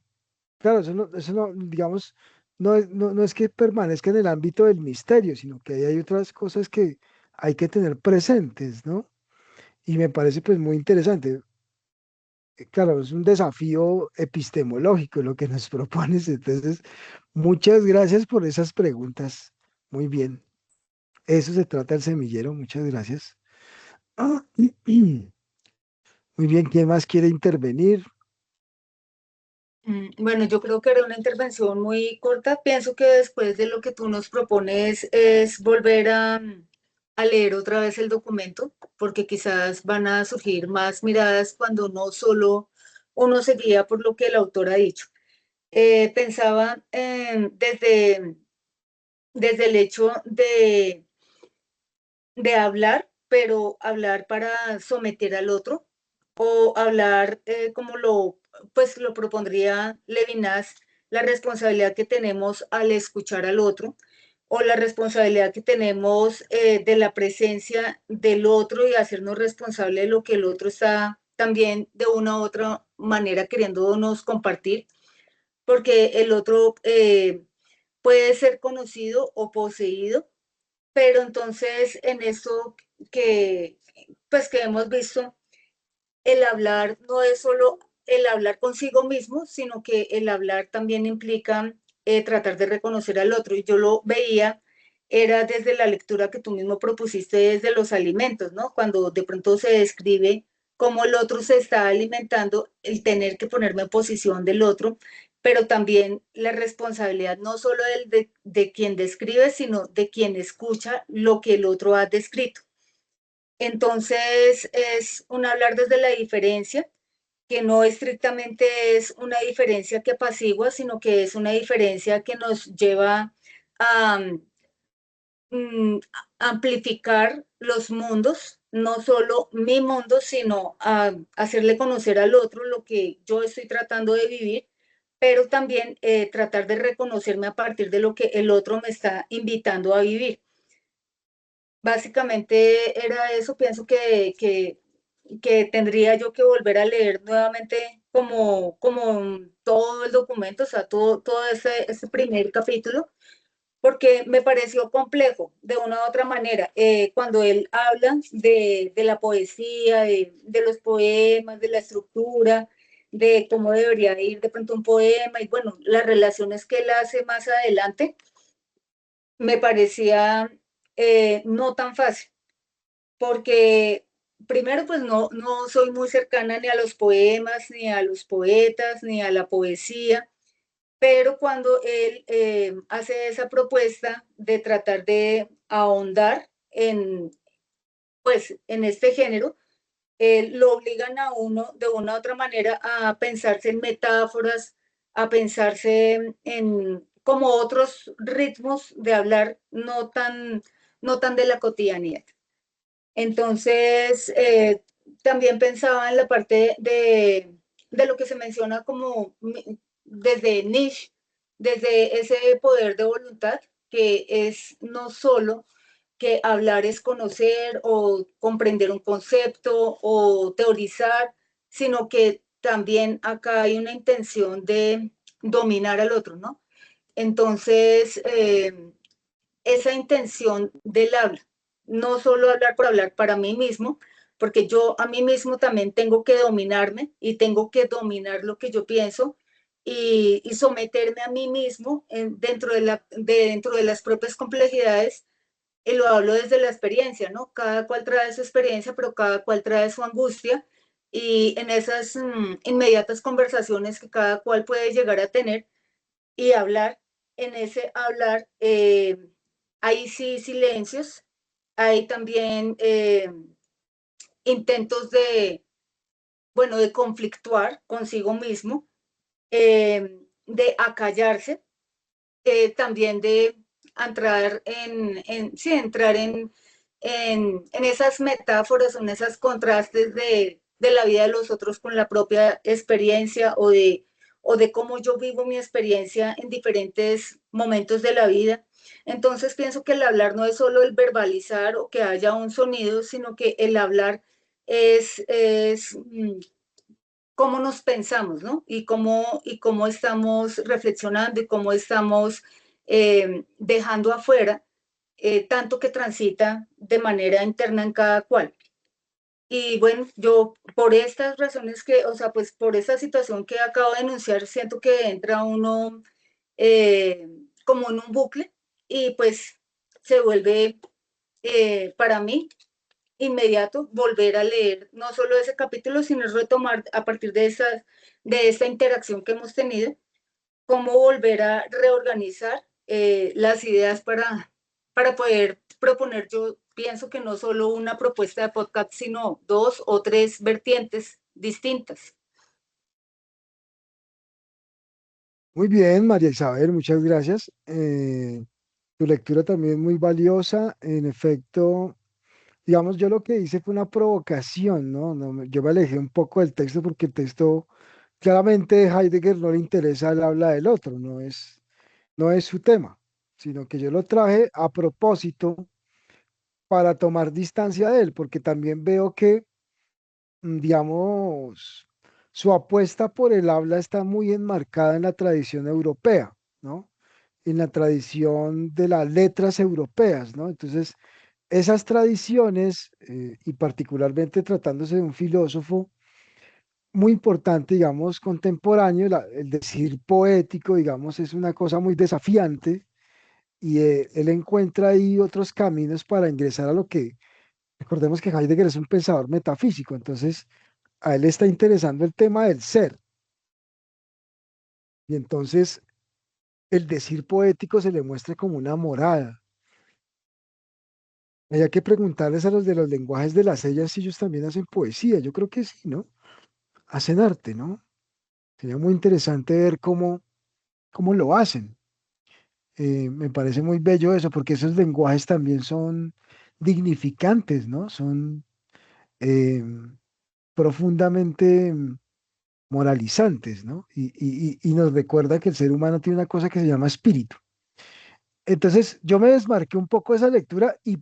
claro, eso no, digamos, no es que permanezca en el ámbito del misterio, sino que ahí hay otras cosas que hay que tener presentes, ¿no? Y me parece pues muy interesante. Claro, es un desafío epistemológico lo que nos propones, entonces, muchas gracias por esas preguntas. Muy bien. Eso se trata el semillero, muchas gracias. Ah, muy bien, ¿quién más quiere intervenir? Bueno, yo creo que era una intervención muy corta. Pienso que después de lo que tú nos propones es volver a leer otra vez el documento, porque quizás van a surgir más miradas cuando no solo uno se guía por lo que el autor ha dicho. Pensaba desde el hecho de hablar, pero hablar para someter al otro o hablar como pues lo propondría Levinas, la responsabilidad que tenemos al escuchar al otro o la responsabilidad que tenemos de la presencia del otro y hacernos responsable de lo que el otro está también de una u otra manera queriéndonos compartir, porque el otro puede ser conocido o poseído, pero entonces en eso que, pues que hemos visto, el hablar no es solo el hablar consigo mismo, sino que el hablar también implica tratar de reconocer al otro. Y yo lo veía, era desde la lectura que tú mismo propusiste desde los alimentos, ¿no? Cuando de pronto se describe cómo el otro se está alimentando, el tener que ponerme en posición del otro, pero también la responsabilidad no solo de quien describe, sino de quien escucha lo que el otro ha descrito. Entonces es un hablar desde la diferencia, que no estrictamente es una diferencia que apacigua, sino que es una diferencia que nos lleva a mm, amplificar los mundos, no solo mi mundo, sino a hacerle conocer al otro lo que yo estoy tratando de vivir, pero también tratar de reconocerme a partir de lo que el otro me está invitando a vivir. Básicamente era eso, pienso que tendría yo que volver a leer nuevamente como todo el documento, o sea, todo ese primer capítulo, porque me pareció complejo de una u otra manera. Cuando él habla de la poesía, de los poemas, de la estructura, de cómo debería ir de pronto un poema, y bueno, las relaciones que él hace más adelante, me parecía no tan fácil porque primero pues no soy muy cercana ni a los poemas, ni a los poetas, ni a la poesía, pero cuando él hace esa propuesta de tratar de ahondar pues, en este género, lo obligan a uno de una u otra manera a pensarse en metáforas, a pensarse en como otros ritmos de hablar no tan de la cotidianidad. Entonces, también pensaba en la parte de lo que se menciona como desde Nietzsche, desde ese poder de voluntad, que es no solo que hablar es conocer o comprender un concepto o teorizar, sino que también acá hay una intención de dominar al otro, ¿no? Entonces, esa intención del habla, no solo hablar por hablar para mí mismo, porque yo a mí mismo también tengo que dominarme y tengo que dominar lo que yo pienso y someterme a mí mismo dentro de las propias complejidades, y lo hablo desde la experiencia, ¿no? Cada cual trae su experiencia, pero cada cual trae su angustia y en esas inmediatas conversaciones que cada cual puede llegar a tener y hablar, en ese hablar hay sí silencios, hay también intentos bueno, de conflictuar consigo mismo, de acallarse, también de entrar sí, entrar en esas metáforas, en esos contrastes de la vida de los otros con la propia experiencia o de cómo yo vivo mi experiencia en diferentes momentos de la vida. Entonces pienso que el hablar no es solo el verbalizar o que haya un sonido, sino que el hablar es cómo nos pensamos, ¿no? Y cómo estamos reflexionando y cómo estamos dejando afuera tanto que transita de manera interna en cada cual. Y bueno, yo por estas razones o sea, pues por esta situación que acabo de denunciar, siento que entra uno eh, como en un bucle y pues se vuelve para mí inmediato volver a leer no solo ese capítulo, sino retomar a partir de esta interacción que hemos tenido, cómo volver a reorganizar las ideas para poder proponer, yo pienso que no solo una propuesta de podcast, sino dos o tres vertientes distintas. Muy bien, María Isabel, muchas gracias. Tu lectura también muy valiosa. En efecto, digamos, yo lo que hice fue una provocación, ¿no? Yo me alejé un poco del texto porque el texto, claramente, Heidegger no le interesa el habla del otro, no es su tema, sino que yo lo traje a propósito para tomar distancia de él, porque también veo que, digamos, su apuesta por el habla está muy enmarcada en la tradición europea, ¿no? En la tradición de las letras europeas, ¿no? Entonces, esas tradiciones, y particularmente tratándose de un filósofo muy importante, digamos, contemporáneo, el decir poético, digamos, es una cosa muy desafiante y él encuentra ahí otros caminos para ingresar a lo que, recordemos que Heidegger es un pensador metafísico, entonces a él le está interesando el tema del ser y entonces el decir poético se le muestra como una morada. Hay que preguntarles a los de los lenguajes de las señas si ellos también hacen poesía. Yo creo que sí, ¿no? Hacen arte, ¿no? Sería muy interesante ver cómo lo hacen. Me parece muy bello eso, porque esos lenguajes también son dignificantes, ¿no? Son eh, profundamente moralizantes, ¿no? Y nos recuerda que el ser humano tiene una cosa que se llama espíritu. Entonces, yo me desmarqué un poco de esa lectura y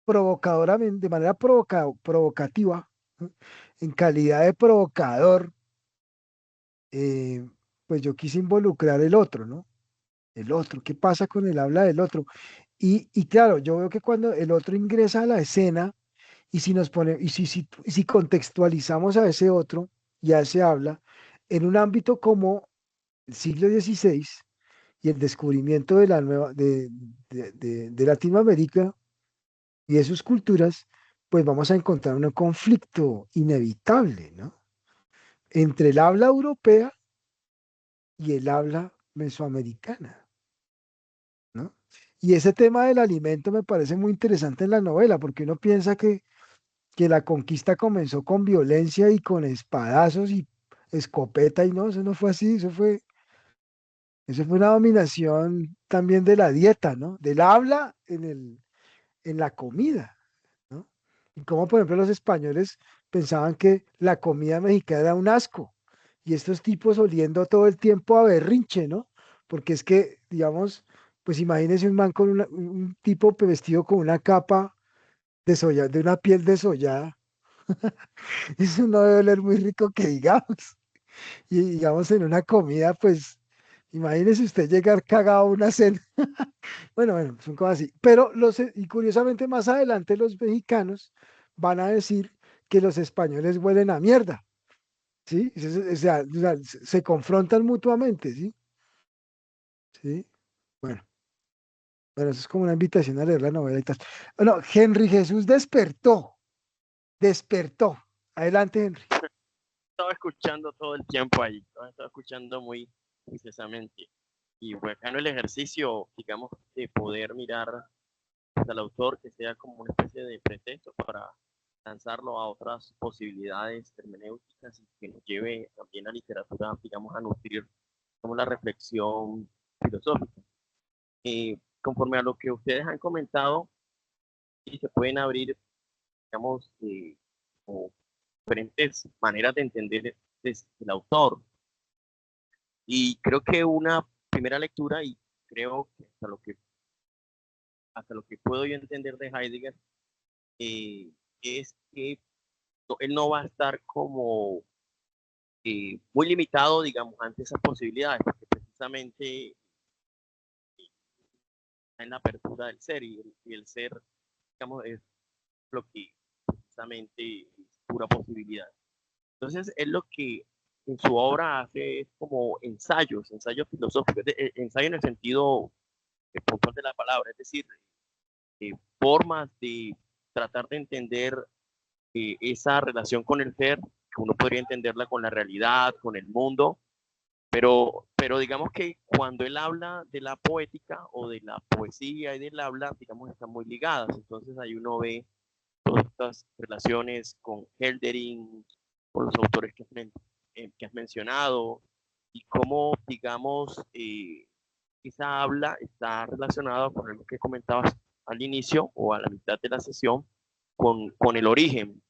provocadoramente, de manera provocativa, ¿no? En calidad de provocador, eh, pues yo quise involucrar el otro, ¿no? El otro, ¿qué pasa con el habla del otro? Y claro, yo veo que cuando el otro ingresa a la escena y si nos pone, y si contextualizamos a ese otro y a ese habla en un ámbito como el siglo XVI y el descubrimiento de la nueva de Latinoamérica y de sus culturas, pues vamos a encontrar un conflicto inevitable, ¿no? Entre el habla europea y el habla mesoamericana, ¿no? Y ese tema del alimento me parece muy interesante en la novela, porque uno piensa que que la conquista comenzó con violencia y con espadazos y escopeta y no, eso no fue así, eso fue una dominación también de la dieta, ¿no? Del habla en la comida, ¿no? Y como por ejemplo los españoles pensaban que la comida mexicana era un asco y estos tipos oliendo todo el tiempo a berrinche, ¿no? Porque es que, digamos, pues imagínese un man con un tipo vestido con una capa de una piel desollada. Eso no debe oler muy rico que digamos. Y digamos en una comida, pues imagínese usted llegar cagado a una cena. Bueno, son cosas así. Pero y curiosamente más adelante los mexicanos van a decir que los españoles huelen a mierda, ¿sí? O sea, se confrontan mutuamente, ¿sí? Sí. Bueno, bueno, eso es como una invitación a leer la novela y tal. Bueno, Henry Jesús despertó. Adelante, Henry. Estaba escuchando todo el tiempo ahí, estaba escuchando muy precisamente. Y bueno, el ejercicio, digamos, de poder mirar pues, al autor que sea como una especie de pretexto para lanzarlo a otras posibilidades hermenéuticas y que nos lleve también la literatura, digamos, a nutrir como la reflexión filosófica. Conforme a lo que ustedes han comentado, y se pueden abrir, digamos, como diferentes maneras de entender el autor. Y creo que una primera lectura, y creo que hasta lo que puedo yo entender de Heidegger, eh, es que él no va a estar como muy limitado, digamos, ante esas posibilidades, porque precisamente está en la apertura del ser y el ser, digamos, es lo que precisamente es pura posibilidad. Entonces, es lo que en su obra hace es como ensayos filosóficos, ensayo en el sentido puntual de la palabra, es decir, formas de tratar de entender esa relación con el ser, que uno podría entenderla con la realidad, con el mundo, pero digamos que cuando él habla de la poética o de la poesía y del habla, digamos, están muy ligadas. Entonces ahí uno ve todas estas relaciones con Heldering, con los autores que has mencionado, y cómo, digamos, esa habla está relacionada con lo que comentabas al inicio o a la mitad de la sesión, con el origen.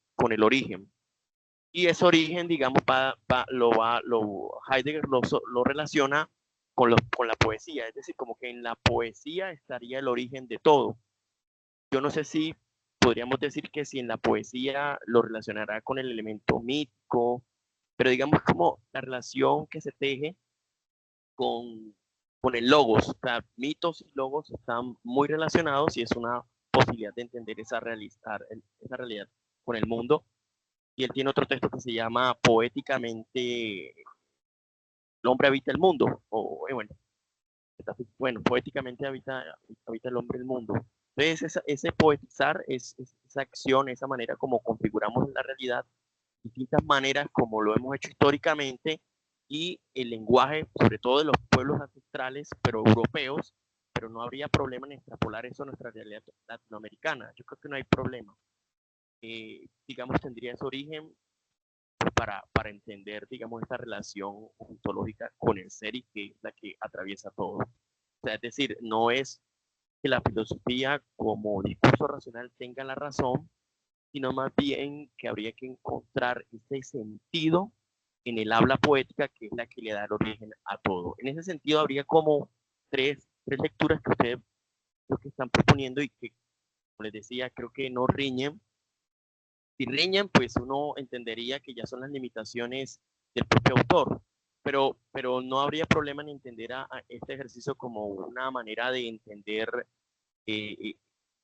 Y ese origen, digamos, Heidegger lo relaciona con la poesía, es decir, como que en la poesía estaría el origen de todo. Yo no sé si podríamos decir que si en la poesía lo relacionará con el elemento mítico, pero digamos como la relación que se teje con, con el logos, o sea, mitos y logos están muy relacionados y es una posibilidad de entender esa realidad con el mundo. Y él tiene otro texto que se llama Poéticamente, el hombre habita el mundo, o bueno, poéticamente habita el hombre el mundo. Entonces, ese poetizar es esa acción, esa manera como configuramos la realidad, distintas maneras como lo hemos hecho históricamente, y el lenguaje, sobre todo de los pueblos ancestrales, pero europeos, pero no habría problema en extrapolar eso a nuestra realidad latinoamericana. Yo creo que no hay problema. Digamos, tendría ese origen para entender, digamos, esta relación ontológica con el ser y que es la que atraviesa todo. O sea, es decir, no es que la filosofía como discurso racional tenga la razón, sino más bien que habría que encontrar ese sentido en el habla poética que es la que le da el origen a todo. En ese sentido, habría como tres lecturas que ustedes creo que están proponiendo y que, como les decía, creo que no riñen. Si riñen, pues uno entendería que ya son las limitaciones del propio autor, pero no habría problema en entender a este ejercicio como una manera de entender, eh,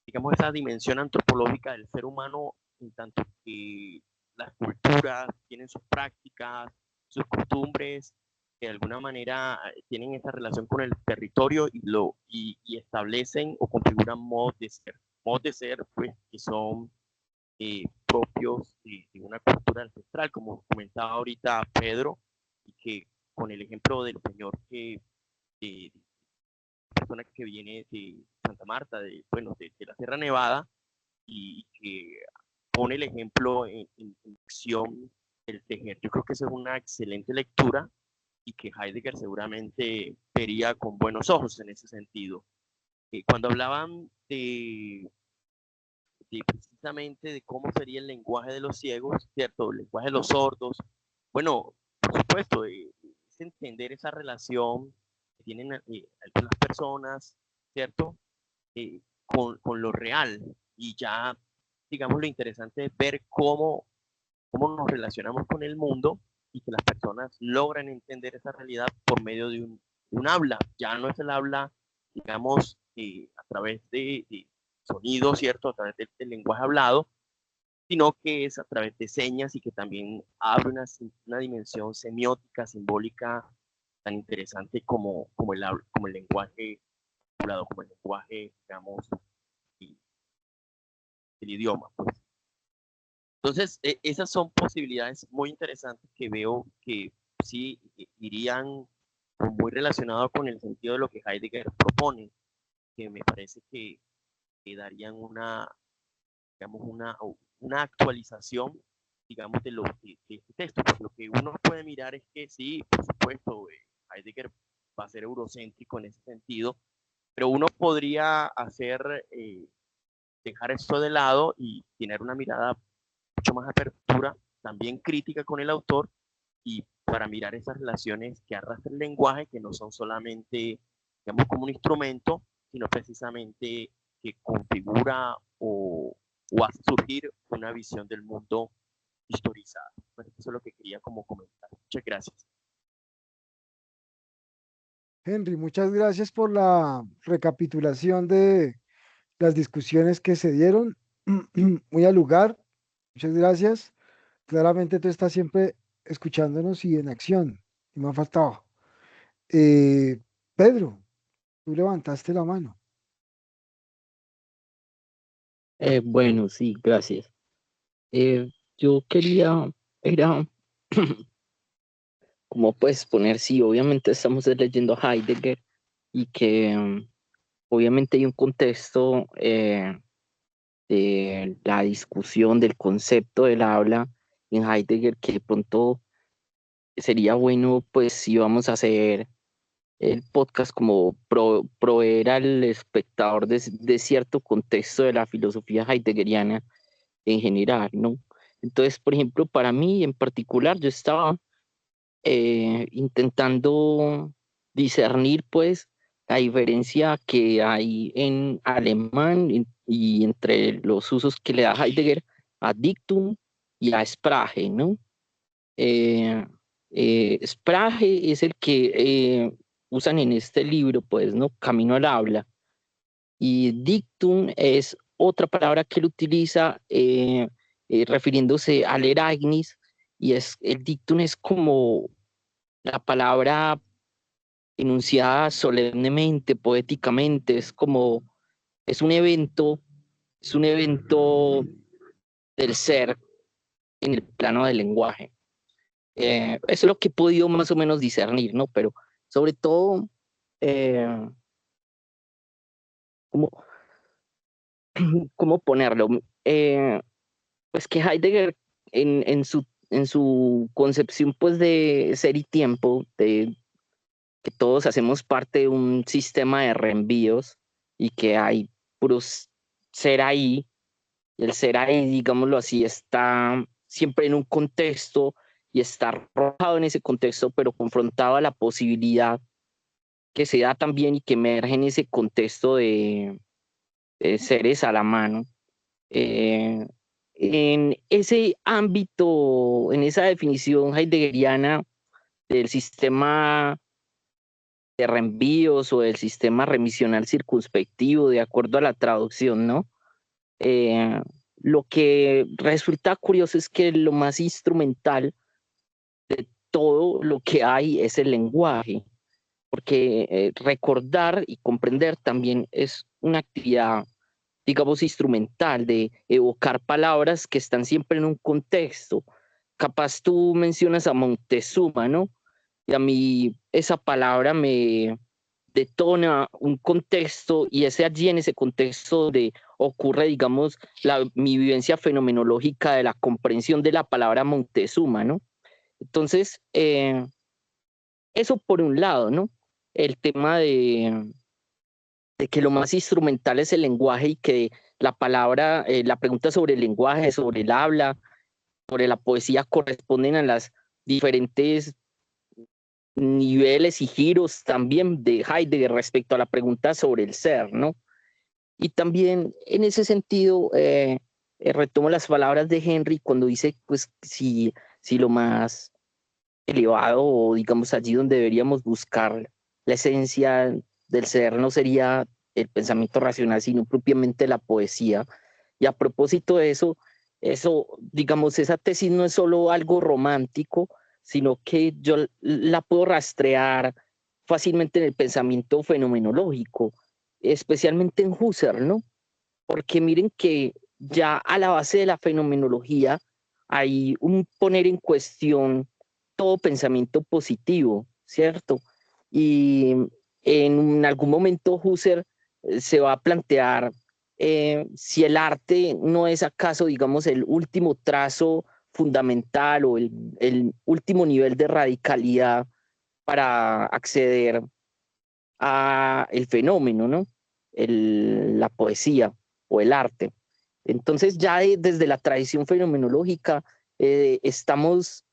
digamos, esa dimensión antropológica del ser humano, en tanto que las culturas tienen sus prácticas, sus costumbres, que de alguna manera tienen esa relación con el territorio y establecen o configuran modos de ser pues, que son propios de una cultura ancestral, como comentaba ahorita Pedro, y que con el ejemplo del señor de persona que viene de Santa Marta, bueno, de la Sierra Nevada, y que pone el ejemplo en acción del tejer. Yo creo que esa es una excelente lectura y que Heidegger seguramente vería con buenos ojos en ese sentido. Cuando hablaban precisamente de cómo sería el lenguaje de los ciegos, ¿cierto? El lenguaje de los sordos. Bueno, por supuesto, es entender esa relación que tienen algunas personas, ¿cierto? Con lo real. Y ya, digamos, lo interesante es ver cómo nos relacionamos con el mundo y que las personas logran entender esa realidad por medio de un habla. Ya no es el habla, digamos, a través de sonido, ¿cierto? A través del lenguaje hablado, sino que es a través de señas y que también abre una dimensión semiótica, simbólica, tan interesante como el lenguaje hablado, como el lenguaje, digamos, el idioma, pues. Entonces, esas son posibilidades muy interesantes que veo que sí irían muy relacionados con el sentido de lo que Heidegger propone, que me parece que darían digamos, una actualización, digamos, de este texto. Pues lo que uno puede mirar es que sí, por supuesto, Heidegger va a ser eurocéntrico en ese sentido, pero uno podría dejar esto de lado y tener una mirada mucho más apertura, también crítica con el autor y para mirar esas relaciones que arrastra el lenguaje, que no son solamente, digamos, como un instrumento, sino precisamente que configura o hace surgir una visión del mundo historizada. Bueno, eso es lo que quería como comentar. Muchas gracias. Henry, muchas gracias por la recapitulación de las discusiones que se dieron. Muy al lugar. Muchas gracias. Claramente tú estás siempre escuchándonos y en acción. Y me ha faltado. Eh, Pedro, tú levantaste la mano. Bueno, sí, gracias. Yo quería, era como puedes poner, sí, obviamente estamos leyendo a Heidegger y que obviamente hay un contexto de la discusión del concepto del habla en Heidegger que de pronto sería bueno, pues, si vamos a hacer el podcast como proveer al espectador de cierto contexto de la filosofía heideggeriana en general, ¿no? Entonces, por ejemplo, para mí en particular, yo estaba intentando discernir, pues, la diferencia que hay en alemán y entre los usos que le da Heidegger a Dictum y a Sprache, ¿no? Eh, Sprache es el que usan en este libro, pues, ¿no? Camino al habla. Y Dictum es otra palabra que él utiliza refiriéndose al Erasmus, y el dictum es como la palabra enunciada solemnemente, poéticamente, es un evento, es un evento del ser en el plano del lenguaje. Eso es lo que he podido más o menos discernir, ¿no? Pero sobre todo, eh, ¿cómo, cómo ponerlo? Pues que Heidegger en su concepción pues de ser y tiempo, de que todos hacemos parte de un sistema de reenvíos y que hay puros ser ahí, y el ser ahí, digámoslo así, está siempre en un contexto y está arrojado en ese contexto, pero confrontado a la posibilidad que se da también y que emerge en ese contexto de seres a la mano. Eh, en ese ámbito, en esa definición heideggeriana del sistema de reenvíos o del sistema remisional circunspectivo, de acuerdo a la traducción, ¿no? Lo que resulta curioso es que lo más instrumental de todo lo que hay es el lenguaje, porque recordar y comprender también es una actividad, digamos, instrumental, de evocar palabras que están siempre en un contexto. Capaz tú mencionas a Montezuma, ¿no? Y a mí esa palabra me detona un contexto y es allí en ese contexto donde ocurre, digamos, mi vivencia fenomenológica de la comprensión de la palabra Montezuma, ¿no? Entonces, eso por un lado, ¿no? El tema de que lo más instrumental es el lenguaje y que la palabra, la pregunta sobre el lenguaje, sobre el habla, sobre la poesía corresponden a las diferentes niveles y giros también de Heidegger respecto a la pregunta sobre el ser, ¿no? Y también en ese sentido, retomo las palabras de Henry cuando dice, pues, si lo más elevado o digamos allí donde deberíamos buscar la esencia del ser no sería el pensamiento racional, sino propiamente la poesía. Y a propósito de eso, digamos, esa tesis no es solo algo romántico, sino que yo la puedo rastrear fácilmente en el pensamiento fenomenológico, especialmente en Husserl, ¿no? Porque miren que ya a la base de la fenomenología hay un poner en cuestión todo pensamiento positivo, ¿cierto? Y en algún momento Husserl se va a plantear si el arte no es acaso, digamos, el último trazo fundamental o el último nivel de radicalidad para acceder a el fenómeno, ¿no? La poesía o el arte. Entonces ya desde la tradición fenomenológica estamos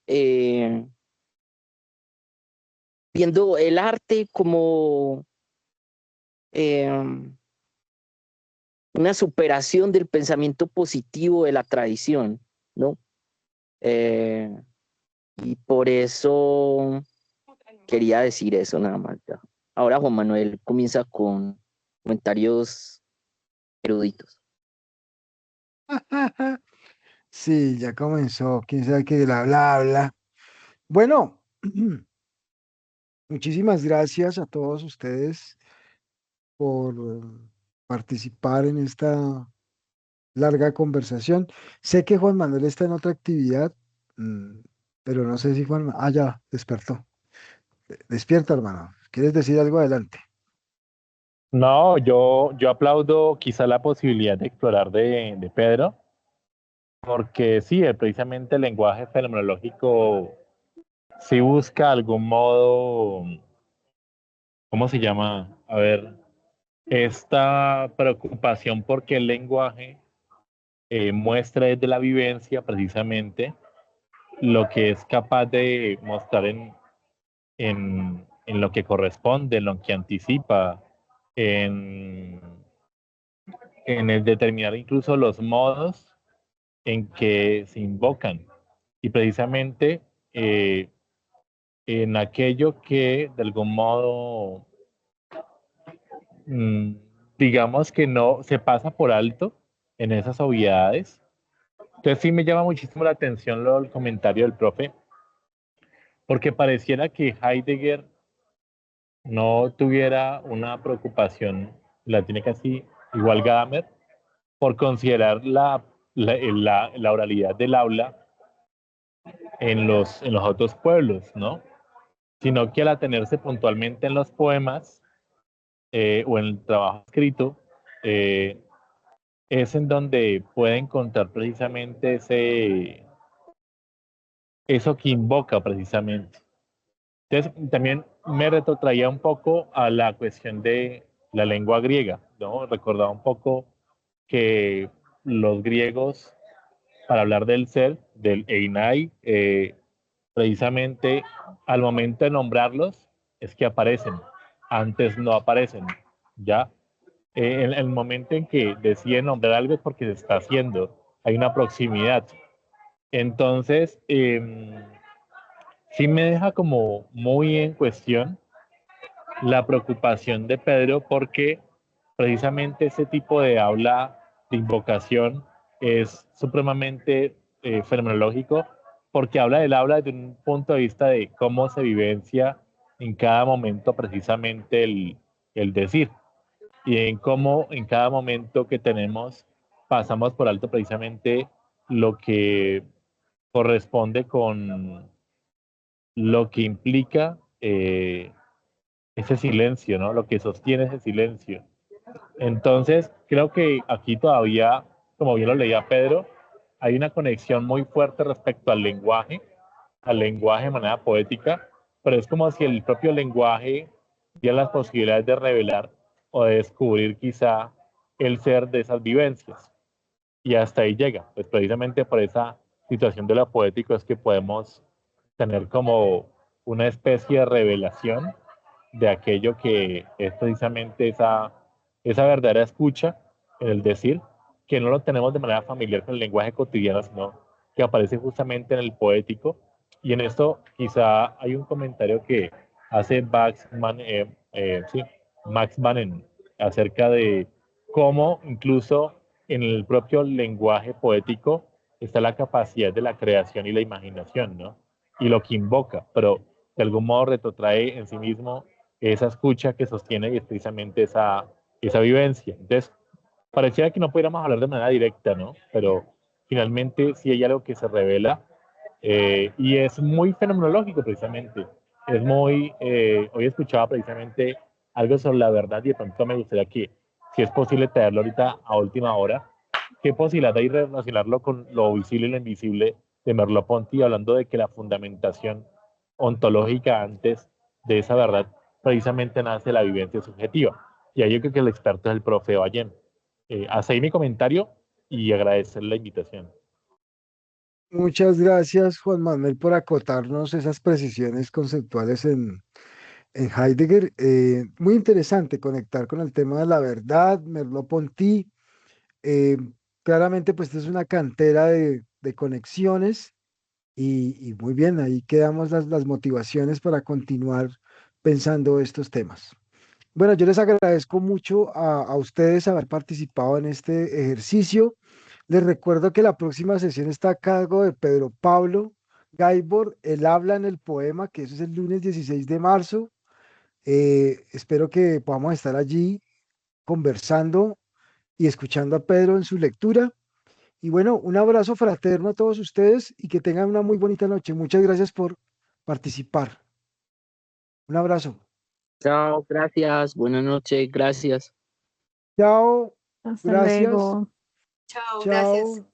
viendo el arte como una superación del pensamiento positivo de la tradición, ¿no? Y por eso quería decir eso nada más. Ya. Ahora Juan Manuel comienza con comentarios eruditos. Sí, ya comenzó. Quién sabe qué bla, bla, bla. Bueno, muchísimas gracias a todos ustedes por participar en esta larga conversación. Sé que Juan Manuel está en otra actividad, mm, pero no sé si Ah, ya, despertó. Despierta, hermano. ¿Quieres decir algo? Adelante. No, yo aplaudo quizá la posibilidad de explorar de Pedro, porque sí, precisamente el lenguaje fenomenológico sí busca algún modo, ¿cómo se llama? A ver, esta preocupación porque el lenguaje muestra desde la vivencia precisamente lo que es capaz de mostrar en lo que corresponde, en lo que anticipa, en, en el determinar incluso los modos en que se invocan y precisamente eh, en aquello que de algún modo, mm, digamos que no se pasa por alto en esas obviedades. Entonces sí me llama muchísimo la atención el comentario del profe, porque pareciera que Heidegger no tuviera una preocupación, la tiene casi igual Gadamer, por considerar la oralidad del aula en los otros pueblos, ¿no? Sino que al atenerse puntualmente en los poemas o en el trabajo escrito, eh, es en donde puede encontrar precisamente eso que invoca precisamente. Entonces, también me retrotraía un poco a la cuestión de la lengua griega, ¿no? Recordaba un poco que los griegos, para hablar del ser, del Einai, precisamente al momento de nombrarlos, es que aparecen. Antes no aparecen, ¿ya? En el momento en que deciden nombrar algo es porque se está haciendo, hay una proximidad. Entonces, sí me deja como muy en cuestión la preocupación de Pedro porque precisamente ese tipo de habla de invocación es supremamente fenomenológico porque habla del habla desde un punto de vista de cómo se vivencia en cada momento precisamente el decir y en cómo en cada momento que tenemos pasamos por alto precisamente lo que corresponde con lo que implica ese silencio, ¿no? Lo que sostiene ese silencio. Entonces, creo que aquí todavía, como bien lo leía Pedro, hay una conexión muy fuerte respecto al lenguaje de manera poética, pero es como si el propio lenguaje diera las posibilidades de revelar o de descubrir quizá el ser de esas vivencias. Y hasta ahí llega, pues precisamente por esa situación de lo poético es que podemos tener como una especie de revelación de aquello que es precisamente esa verdadera escucha en el decir, que no lo tenemos de manera familiar con el lenguaje cotidiano, sino que aparece justamente en el poético. Y en esto quizá hay un comentario que hace sí, Max Mann acerca de cómo incluso en el propio lenguaje poético está la capacidad de la creación y la imaginación, ¿no? Y lo que invoca, pero de algún modo retrotrae en sí mismo esa escucha que sostiene y es precisamente esa vivencia. Entonces, parecía que no pudiéramos hablar de manera directa, ¿no? Pero finalmente sí hay algo que se revela y es muy fenomenológico precisamente. Hoy escuchaba precisamente algo sobre la verdad y de pronto me gustaría que, si es posible, traerlo ahorita a última hora. ¿Qué posibilidad hay de relacionarlo con lo visible y lo invisible de Merleau-Ponty, hablando de que la fundamentación ontológica antes de esa verdad precisamente nace la vivencia subjetiva? Y ahí yo creo que el experto es el profe Ballén. Hasta ahí mi comentario y agradecer la invitación. Muchas gracias, Juan Manuel, por acotarnos esas precisiones conceptuales en Heidegger. Muy interesante conectar con el tema de la verdad, Merleau-Ponty. Eh, Claramente, pues, esta es una cantera de conexiones y muy bien, ahí quedamos las motivaciones para continuar pensando estos temas. Bueno, yo les agradezco mucho a ustedes haber participado en este ejercicio. Les recuerdo que la próxima sesión está a cargo de Pedro Pablo Gaibor. Él habla en el poema, que eso es el lunes 16 de marzo. Espero que podamos estar allí conversando y escuchando a Pedro en su lectura. Y bueno, un abrazo fraterno a todos ustedes y que tengan una muy bonita noche. Muchas gracias por participar. Un abrazo. Chao, gracias, buenas noches, gracias. Chao. Hasta Gracias. luego. Chao, gracias. Chao.